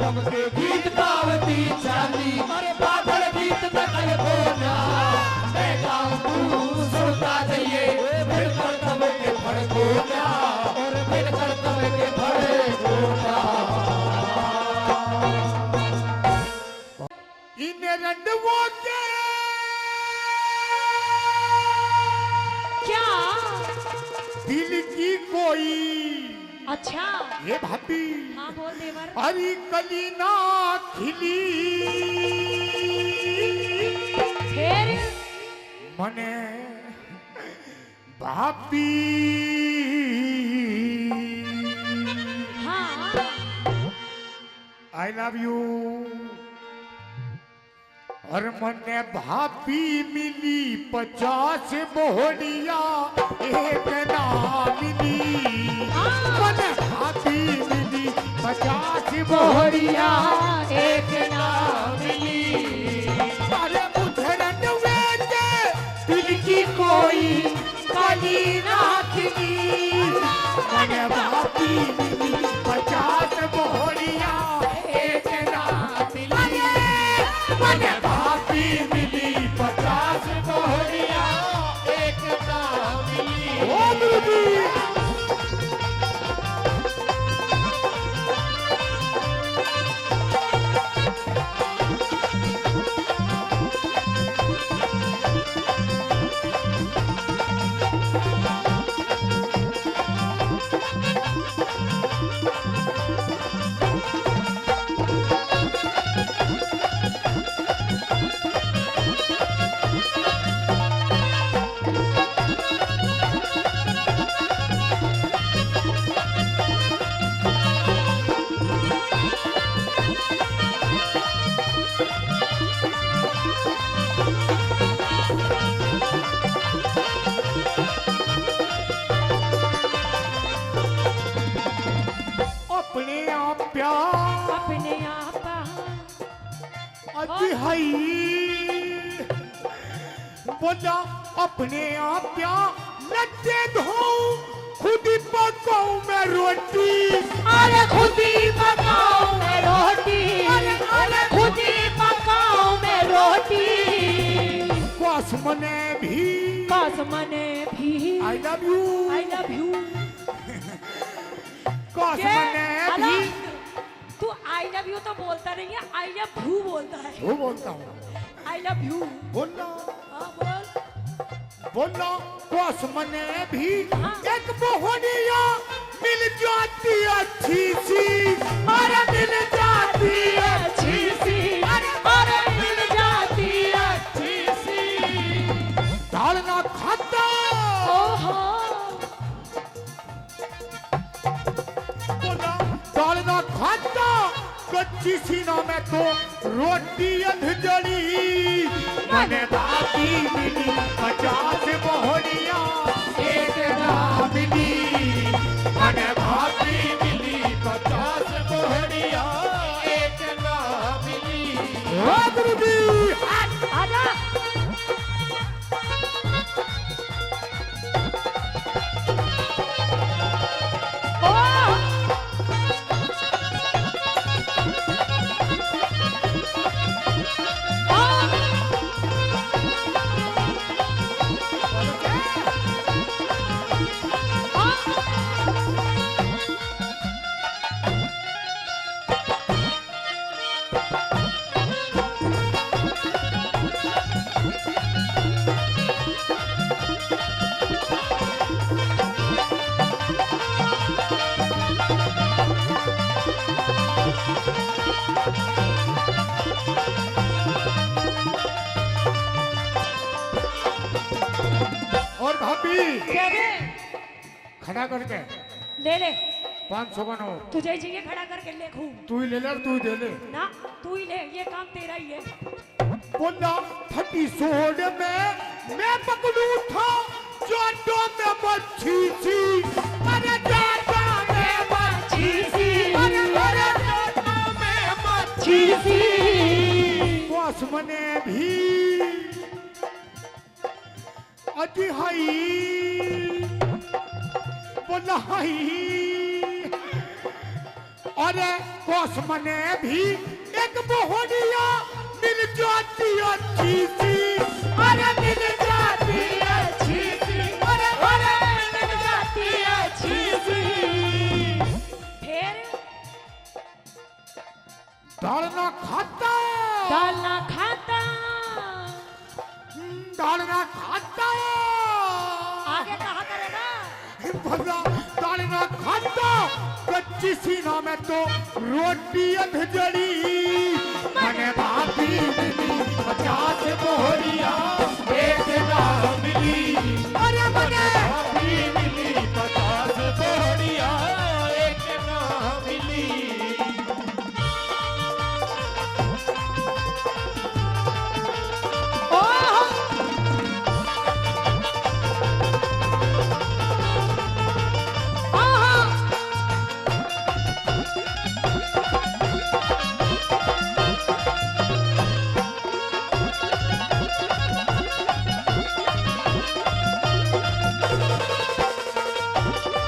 गम के गीत गावती चांदी, अरे बादल गीत न कहे को ना। मैं गाऊं तू सुनता जाइए। बिन कर तबे के फड़को ना, और बिन कर तबे के फड़े को ना। इन रंडवों के क्या? दिल की कोई अच्छा ये भाभी हाँ बोल देवर। हरी कली ना खिली फिर मने भाभी हाँ आई लव यू। और मने भाभी मिली 50 मोहरिया एक ना मिली। मने भाभी मिली 50 मोहरिया एक ना मिली। अरे मुझे रंडवे के दिल की कोई काली ना खिली। मने भाभी मिली 50 मोहरिया एक ना मिली। मने भाभी मिली 50 मोहरिया एक ना मिली। ओ गुरुजी अपने आप प्यार अपने आप अति हई बोला। अपने आप प्यार लट्टे धोऊं खुद ही पकाऊं मैं रोटी। अरे खुद ही पकाऊं मैं रोटी। अरे खुद ही पकाऊं मैं रोटी। बस मने भी बस मने भी I love you. I love you. बस मने भी तू आई लव यू तो बोलता नहीं है, आई लव यू बोलता है। वो बोलता हूँ। आई लव यू बोलना हाँ बोल। बोलना बस मने भी हाँ। एक मोहनिया मिल जाती अच्छी सी। अरे मिल जाती अच्छी सी। अरे मिल जाती अच्छी सी। दाल ना खाता ओहो बोला। दाल ना खाता कच्ची सीना में तो रोटी अध जली। मैंने भाभी मिली 50 मोहनिया एक ना मिली। मैंने भाभी मिली 50 मोहनिया एक ना मिली। ओ गुरुजी आजा। ओ दे दे खड़ा करके ले ले 500 का नोट तुझे ही चाहिए खड़ा करके ले खूब तू ही ले ले और तू ही दे ले। ना तू ही ले ये काम तेरा ही है बोला फटी सोड में मैं पकड़ू था जाटों में मच्छी सी अरे जाटों में मच्छी सी अरे जाटों में मच्छी सी बस मने भी अजी हाई बोला हाई अरे बस मने भी एक बोहड़िया मिल जाती अच्छी सी अरे मिल जाती अच्छी सी अरे मिल जाती अच्छी सी फिर दाल ना खाता दाल ना खाता दाल ना खाता आगे कहा करेगा भला दाल ना खाता कच्ची सीना में तो रोटी अधजड़ी मैंने भाभी मिली 50 बोहरिया एक ना मिली अरे मैंने भाभी मिली 50 बोहरिया एक ना मिली ओह आहा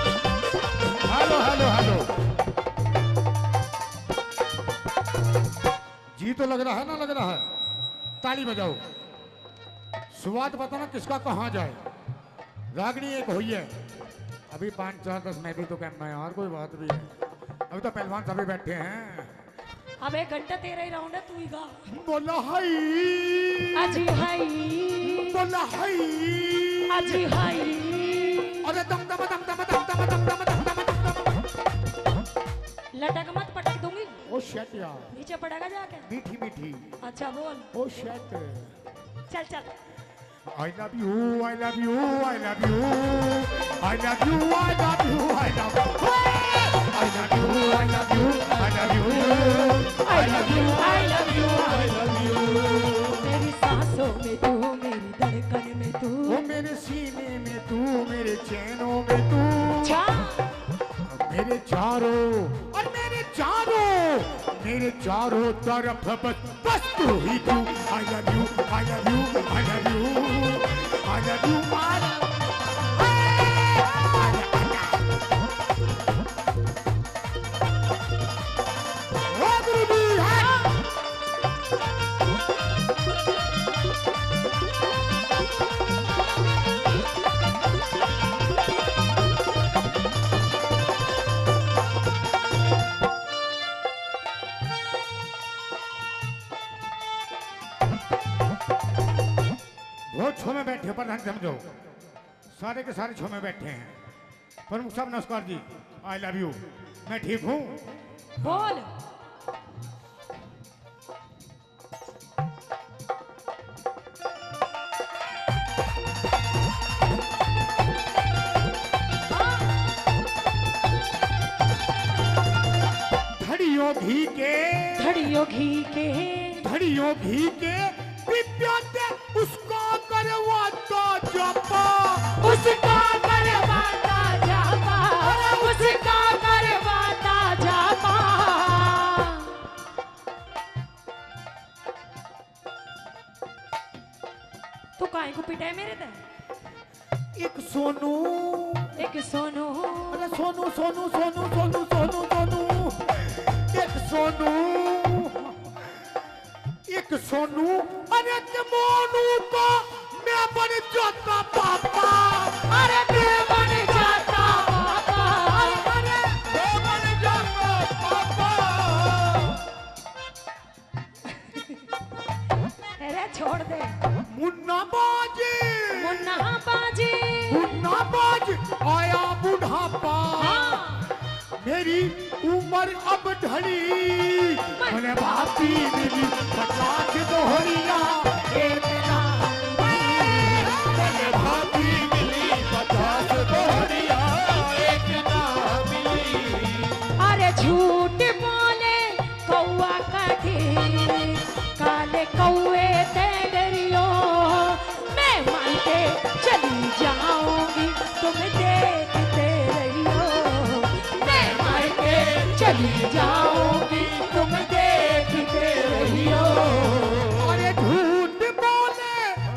हेलो हेलो हेलो जी तो लग रहा है ना लग रहा है ताली बजाओ स्वाद बताना किसका कहाँ जाए रागनी एक हुई है अभी 5 4 10 मैं भी तो कैंप में और कोई बात भी है अभी तो पहलवान सभी बैठे हैं अब 1 घंटा तेरा ही राउंड है तू ही गा बोला हाई अजी हाई बोला हाई अजी हाई अरे दम दम दम दम दम दम दम दम दम दम लटक मत पटक दूंगी ओ शेट यार नीचे पड़ेगा जाके मीठी मीठी अच्छा बोल ओ शेट चल चल I love you, I love you, I love you, I love you, I love you, I love you, I love you, I love you, I love you, I love you, I love you, I love you. मेरी सांसों में तू मेरी धड़कन में तू ओ मेरे सीने में तू, मेरे चैनों में तू, छा मेरे चारों और मेरे चारों तरफ बस तू ही तू. I love you, I love you, I love you, I love you, I love you. बहुत छो में बैठे प्रधान समझो सारे के सारे छो में बैठे हैं प्रमुख साहब नमस्कार जी आई लव यू मैं ठीक हूँ बोल धड़ियों घी के घड़ियों घी के धड़ियों घी के पिप्याते उसका करवाता जापा उसका करवाता जापा उसका करवाता जापा तो काहे को पिटाए मेरे ते एक सोनू एक सोनू अरे सोनू सोनू सोनू सोनू सोनू सोनू एक सोनू अरे एक मोनू को मैं बन जाता पापा अरे मैं बन जाता पापा अरे मैं बन जाता पापा अरे छोड़ दे मुन्ना बाजी मुन्ना बाजी मुन्ना बाजी आया बुढ़ापा हाँ मेरी उम्र अब ढली मैंने भाभी मिली 50 दोहरिया एक ना मैंने भाभी मिली 50 चली जाऊंगी तुम देखते रहियो। अरे झूठ बोले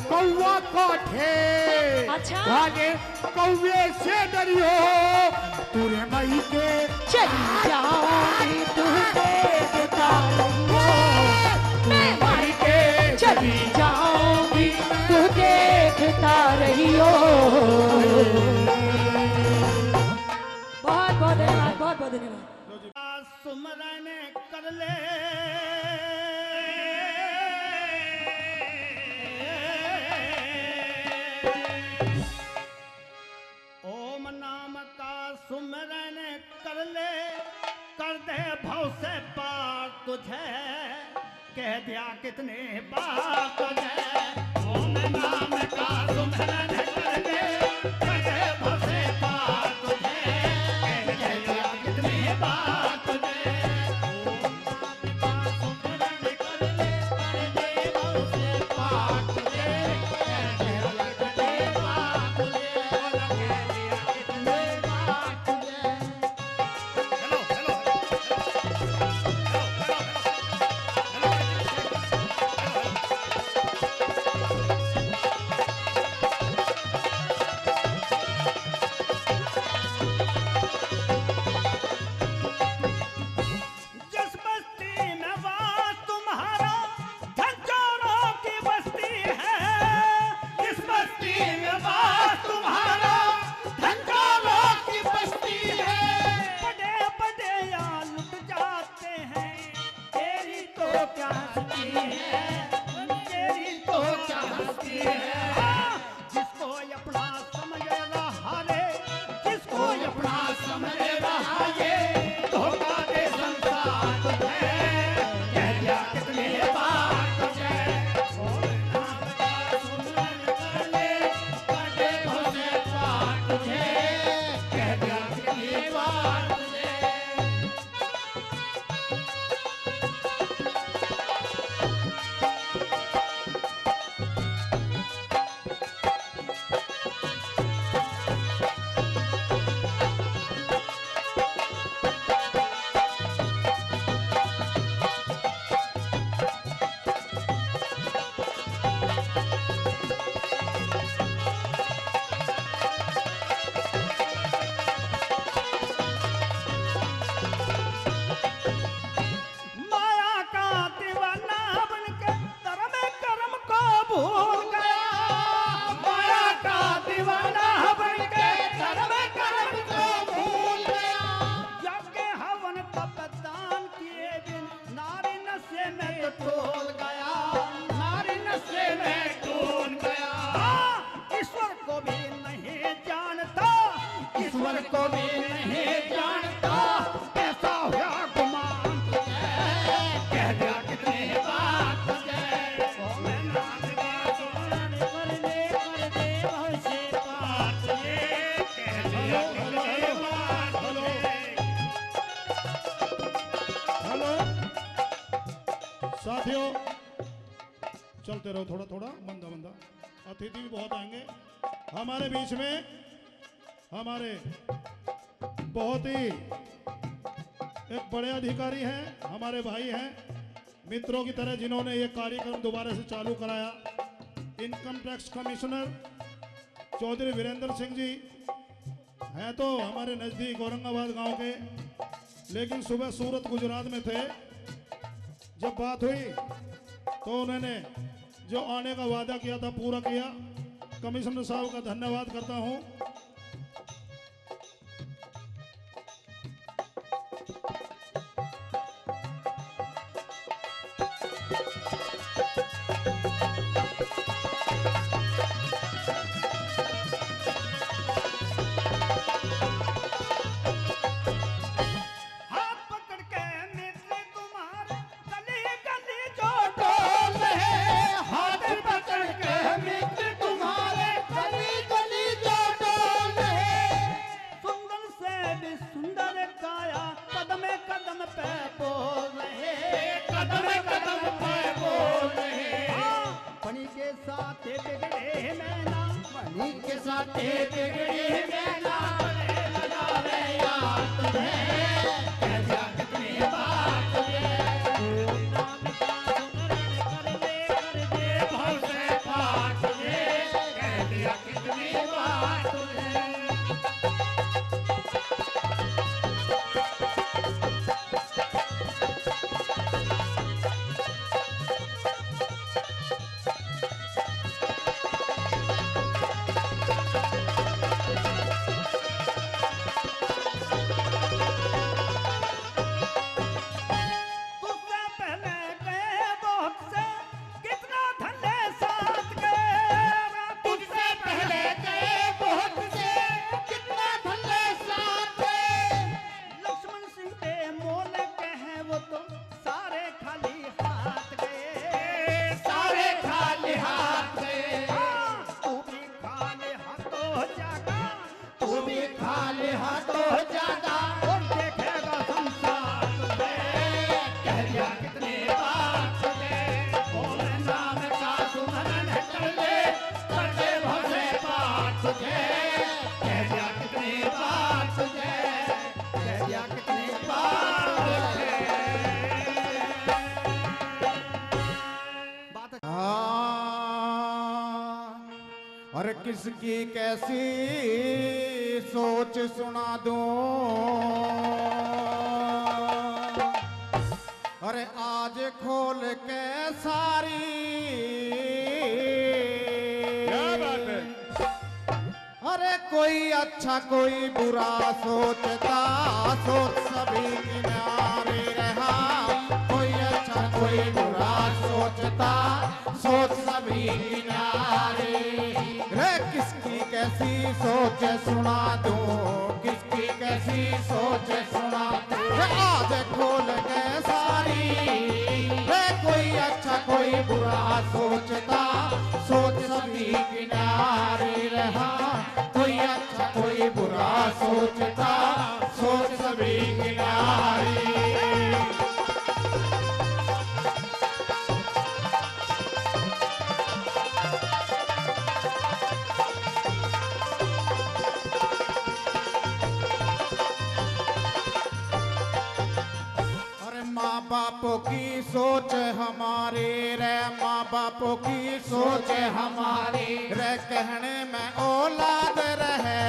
कौवा कोठे, अच्छा। भागे कौवे से डरियो, पूरे मई के चली जाऊंगी तुम देखता रहियो। मैं मर के चली जाऊंगी तू देखता रहियो। बहुत बहुत धन्यवाद, बहुत बहुत धन्यवाद। सुमरन कर ले ओम नाम का सुमरन कर ले, कर दे भव से पार तुझे, कह दिया कितने बार तुझे। ओम नाम का सुमरन कर ले, कर दे भव से पार तुझे, कह दिया कितने बार तुझे। ओम नाम का सुमरन कर ले, कर दे भव से पार तुझे, कह दिया कितने बार तुझे, कह दिया कितने बार तुझे। हेलो हेलो जिस बस्ती में वास तुम्हारा झंझारों की बस्ती है, जिस बस्ती में वास तुम्हारा झंझारों की बस्ती है। बड़े बड़े यहाँ लुट जाते हैं, तेरी तो क्या हस्ती है, तेरी तो क्या हस्ती है। जिसको अपना समझ रहा रे, जिसको अपना समझ रहा ये, धोखा दे संसार तुझे, कह दिया कितने बार तुझे। ओम नाम का सुमरन कर ले, कर दे भव से पार तुझे, कह दिया कितने बार तुझे। माया का दीवाना बनके धर्म कर्म को भूल गया, माया का दीवाना बनके धर्म कर्म को भूल गया। यज्ञ हवन तप दान किए बिन नारी नशे में तो डोल गया, नारी नशे में डूब गया। ईश्वर को भी नहीं जानता, ईश्वर को भी नहीं जानता, ऐसा हुआ गुमान तुझे, कह दिया कितने बार तुझे। ओम नाम का सुमरन कर ले, कर दे भव से पार तुझे, कह दिया कितने बार तुझे। हेलो साथियों, चलते रहो थोड़ा थोड़ा, मंदा मंदा। अतिथि भी बहुत आएंगे हमारे बीच में। हमारे बहुत ही एक बड़े अधिकारी हैं, हमारे भाई हैं, मित्रों की तरह, जिन्होंने ये कार्यक्रम दोबारा से चालू कराया। Income tax commissioner Chaudhary Virendra Singh ji हैं तो हमारे नज़दीक औरंगाबाद गांव के, लेकिन सुबह सूरत गुजरात में थे। जब बात हुई तो उन्होंने जो आने का वादा किया था पूरा किया। कमिश्नर साहब का धन्यवाद करता हूं। हाथ पकड़ के मित्र तुम्हारे गली गली जो डोल रहे, हाथ पकड़ के मित्र तुम्हारे गली गली जो डोल रहे। सुंदर से भी सुंदर काया कदम कदम पे बोल रहे, कदम कदम पे बोल रहे। पनी के साथ बिगड़े मैना, पनी के साथ बिगड़े मैना, लगा रे यार तुम्हें, कह दिया कितने अरे किसकी कैसी सोच सुना दूं, अरे आज खोल के सारी, क्या बात है? अरे कोई अच्छा कोई बुरा सोचता, सोच सभी किनारे रहा। कोई अच्छा कोई बुरा सोचता, सोच सभी किनारे। रे किसकी कैसी सोच सुना दूं, किसकी कैसी सोच सुना दूं, रे आज खोल के सारी। रे कोई अच्छा कोई बुरा सोचता, सोच सभी किनारे रहा। कोई अच्छा कोई बुरा सोचता, सोच सभी किनारे। माँ बापों की सोच हमारी रे, माँ बापों की सोच हमारी रे। कहने में औलाद रहे,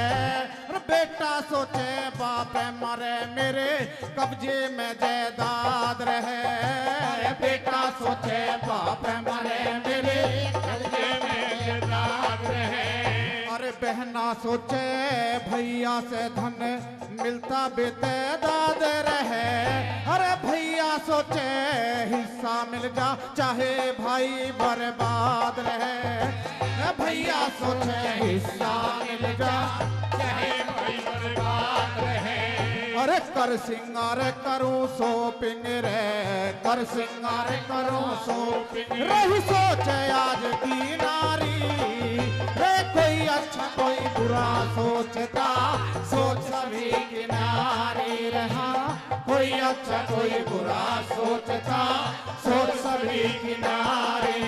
बेटा सोचे बाप मरे मेरे कब्जे में जायदाद रहे। बेटा सोचे बाप मरे मेरे कब्जे में जायदाद रहे। अरे बहना सोचे भैया से धन मिलता बेतदाद रहे। अरे भैया सोचे हिस्सा मिल जा चाहे भाई बर्बाद रहे। भैया सोचे हिस्सा मिल जा चाहे भाई बर्बाद रहे। अरे कर सिंगार करूं शॉपिंग रे, कर सिंगार करूं शॉपिंग रही सोचे आज की नारी। रे कोई अच्छा कोई बुरा सोचता, सोच सभी किनारे रहा। कोई अच्छा कोई बुरा सोचता, सोच सभी किनारे।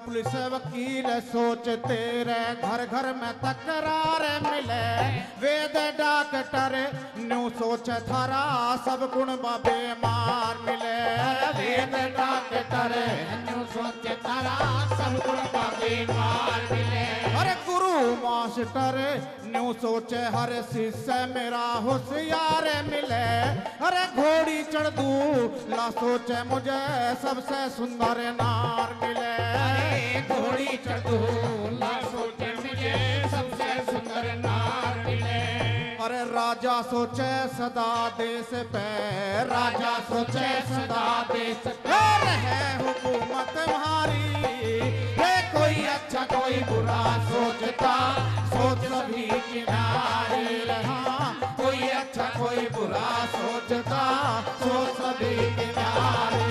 पुलिस वकील सोचते रहे, घर घर में तकरार मिले। वेद डॉक्टर न्यू सोच थारा सब गुण बेमार मिले। वेद डॉक्टर न्यू सोच थारा सब गुण बेमार मिले। अरे गुरु मास्टर न्यू सोचे हर शिष्य मेरा होशियार मिले। अरे घोड़ी चढ़ दू ला सोचे मुझे सबसे सुंदर नार मिले। घोड़ी चढ़ दू ला सोचे मुझे सबसे सुंदर नार मिले। अरे राजा सोचे सदा देश पे, राजा सोचे सदा देश पे रहे हुकूमत हमारी। ये कोई अच्छा कोई बुरा सोचता, सोच सभी किनारे रहा। कोई अच्छा कोई बुरा सोचता, सोच सभी किनारे।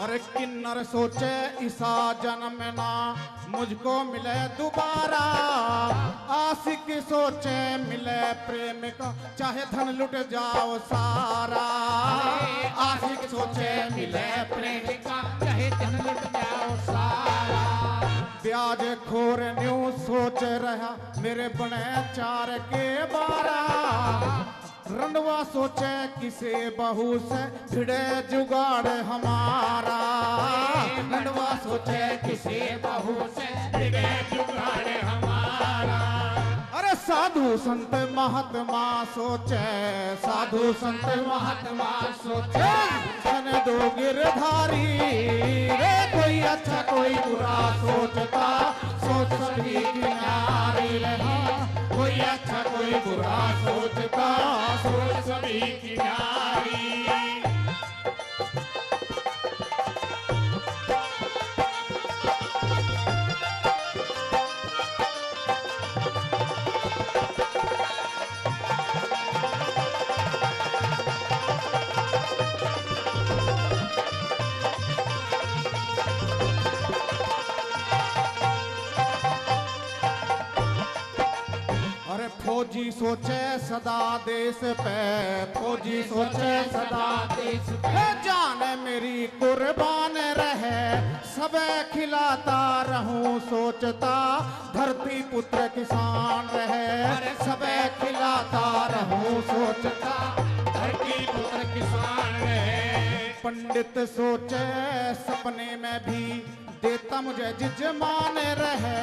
अरे किन्नर सोचे ईसा जन्म ना मुझको मिले दोबारा। आशिक सोचे मिले प्रेमिका चाहे धन लुट जाओ सारा। आशिक सोचे मिले प्रेमिका चाहे धन लुट जाओ सारा। ब्याज खोर न्यू सोच रहा मेरे बने चार के 12। रंडवा सोचे किसे बहू से भिड़े जुगाड़ हमारा। रंडवा सोचे किसे बहू से भिड़े जुगाड़ हमारा। अरे साधु संत महात्मा सोचे, साधु संत महात्मा सोचे धन दो गिरधारी। रे कोई अच्छा कोई बुरा सोचता, सोच सभी किनारे रहा। कोई अच्छा कोई बुरा सोचता, सोच सभी किनारे। फौजी सोचे सदा देश पे, फौजी सोचे सदा देश पे, जान मेरी कुर्बान रहे, सब खिलाता रहूं सोचता, धरती पुत्र किसान रहे, सब खिलाता रहूं सोचता, धरती पुत्र किसान रहे। पंडित सोचे सपने में भी, देता मुझे जजमान रहे,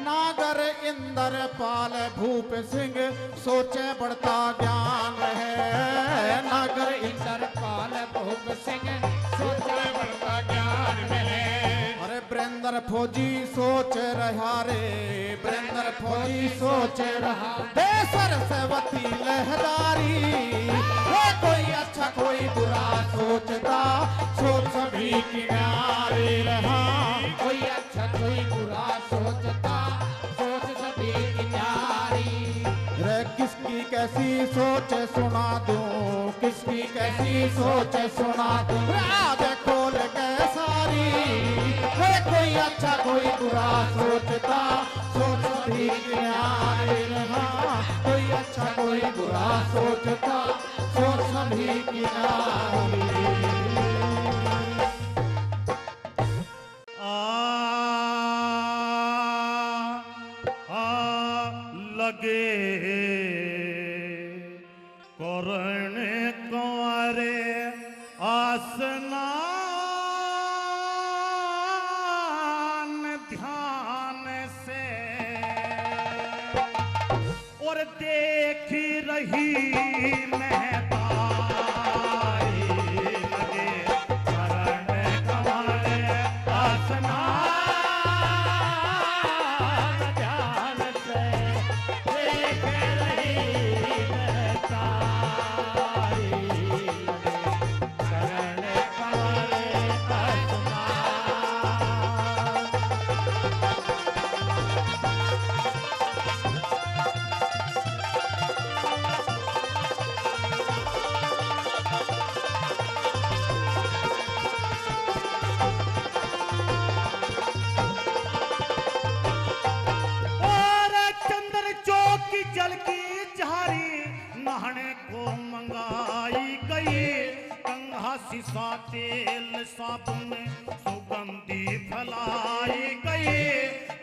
नागर इंद्र पाल भूप सिंह सोचे बढ़ता ज्ञान रहे, नागर इंद्र पाल भूप सिंह सोचे बढ़ता ज्ञान रहे। अरे ब्रेंद्र फौजी सोच रहा रे, ब्रेंद्र फौजी सोच रहा, सरस्वती लहदारी, कोई अच्छा कोई बुरा सोचता, सोच सभी किनारे रहा, कोई अच्छा कोई बुरा सोचता, सोच सभी किनारी। रे किसकी कैसी सोच सुना दूं, किसकी कैसी सोच सुना दूं, आज खोल के सारी, कोई अच्छा कोई बुरा सोचता, सोच सभी किनारे रहा, कोई अच्छा कोई बुरा सोचता, सोच सभी किनारे। लगे करण कुंवारे आसनान, ध्यान से और देख रही महतारी, लगे करण कुंवारे आसनान, जल की झारी नहाने को मंगाई गई, गंगा सीसा तेल साबुन सुगंधी फैलाई गई,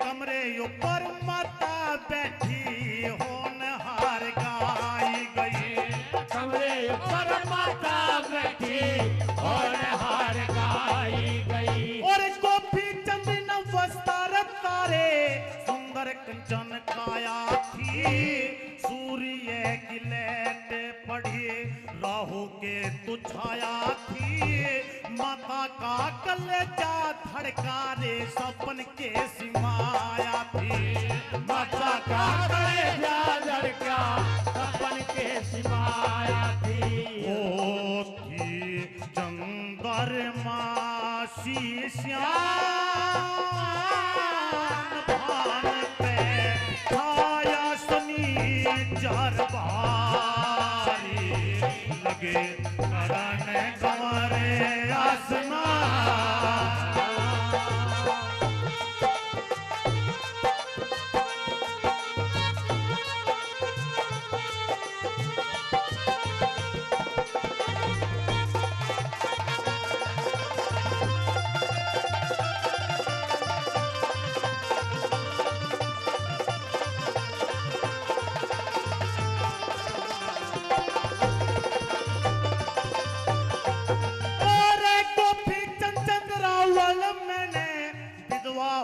कमरे ऊपर माता बैठी होनहार गाई गई, कमरे ऊपर माता बैठी होनहार गाई गई। और गोपी चंदन वस्त्र तारे सुंदर कंचन काया थी, सूर्य की लेट पड़ी राहु के तू छाया थी, माता का कलेजा धड़का रे सपन के सिमाया थी, माता का कलेजा धड़का सपन के सिमाया थी। ओ थी जंगर मासी श्याम भान पे छाया सनी जर बारी, लगे करण कुंवारे आसनान।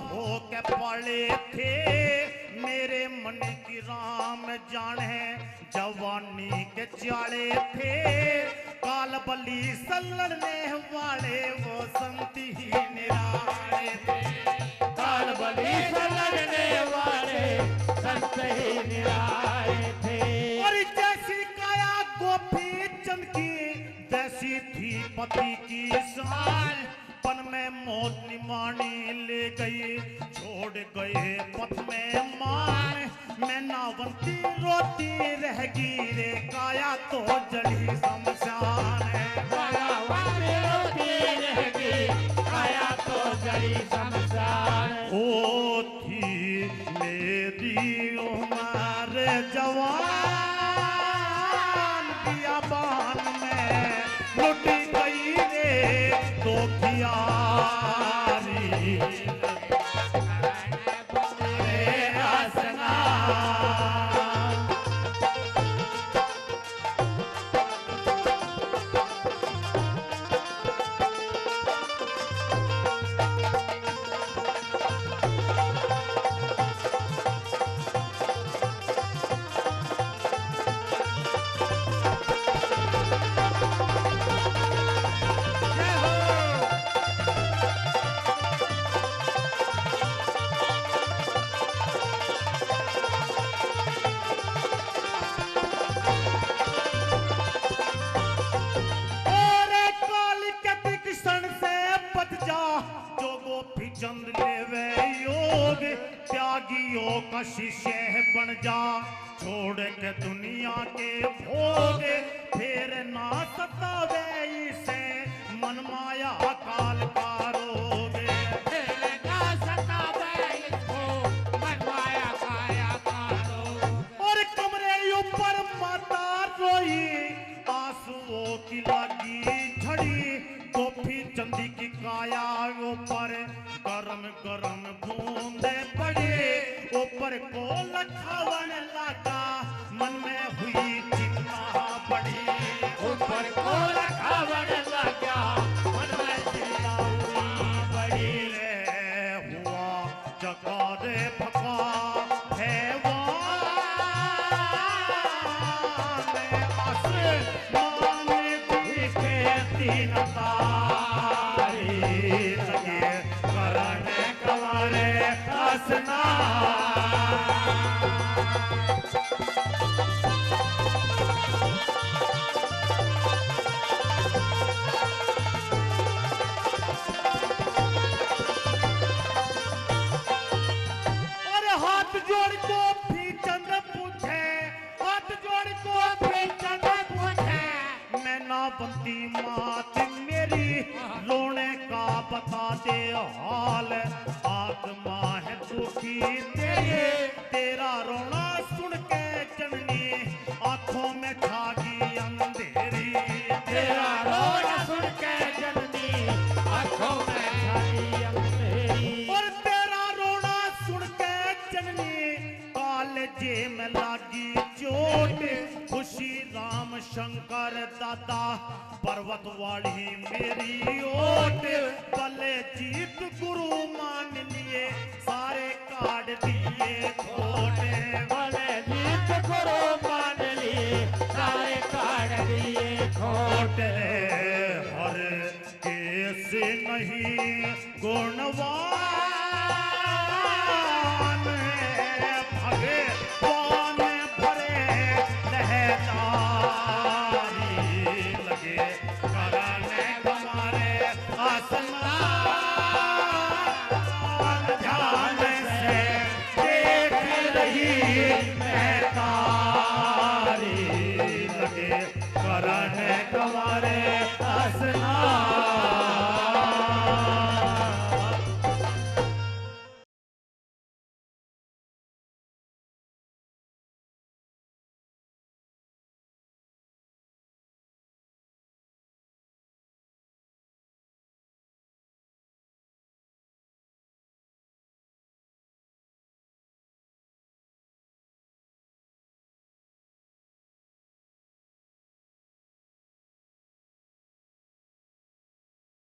हो के पाले थे मेरे मन की राम जाने, जवानी के चाले थे, काल बली से लड़ने वाले वो संत ही निराले थे, काल बली से लड़ने वाले संत ही निराले थे। और जैसी काया गोपी चंद की, वैसी थी पति की शान, पन में मौत निमानी ले गई, छोड़ गए पथ में मान, मैं नावंती रोती रहेगी रे, काया तो जड़ी शमशान है, कायावंती रोती रहेगी, काया तो जड़ी शमशान। ओ थी मेरी उम्र जवान, दो खियारी आसना चंद लेवे योग त्यागियों का शिष्य बन जा छोड़ के दुनिया के भोग फिर ना सतावे इसे मन माया काल का रोग फिर ना सतावे इसको मन माया का रोग और कमरे ऊपर माता रोई आंसुओं की लगी झड़ी गोपी चंदी की काया ऊपर गरम गरम बूंदे पड़े ऊपर को लखावन लगा मन में हुई चिंता बड़ी ऊपर को लखावन लगा मन में चिंता हुई बड़ी रे हुआ जगा रे भका है तीन तारी लगे करने कवारे हंसना और हाथ जोड़ को भी चंद पूछे हाथ जोड़ को भी चंद पूछे मैं ना बनती मात मेरी रोने का बता दे हाल आत्मा है दुखी तेरे तेरा रोना सुन के जननी आंखों में छागी अंधेरी तेरा रोना सुन के जननी आंखों में छागी अंधेरी और तेरा रोना सुन के जननी कालजे में लागी चोट खुशी राम शंकर दादा पर्वत वाली मेरी ओट भले जीत गुरु मान लिए सारे काट दिए खोटे भले जीत गुरु मान लिए सारे काट दिए खोटे हर केस नहीं गुणवान भगवान भरे लहदारी लगे कराने हमारे आसमान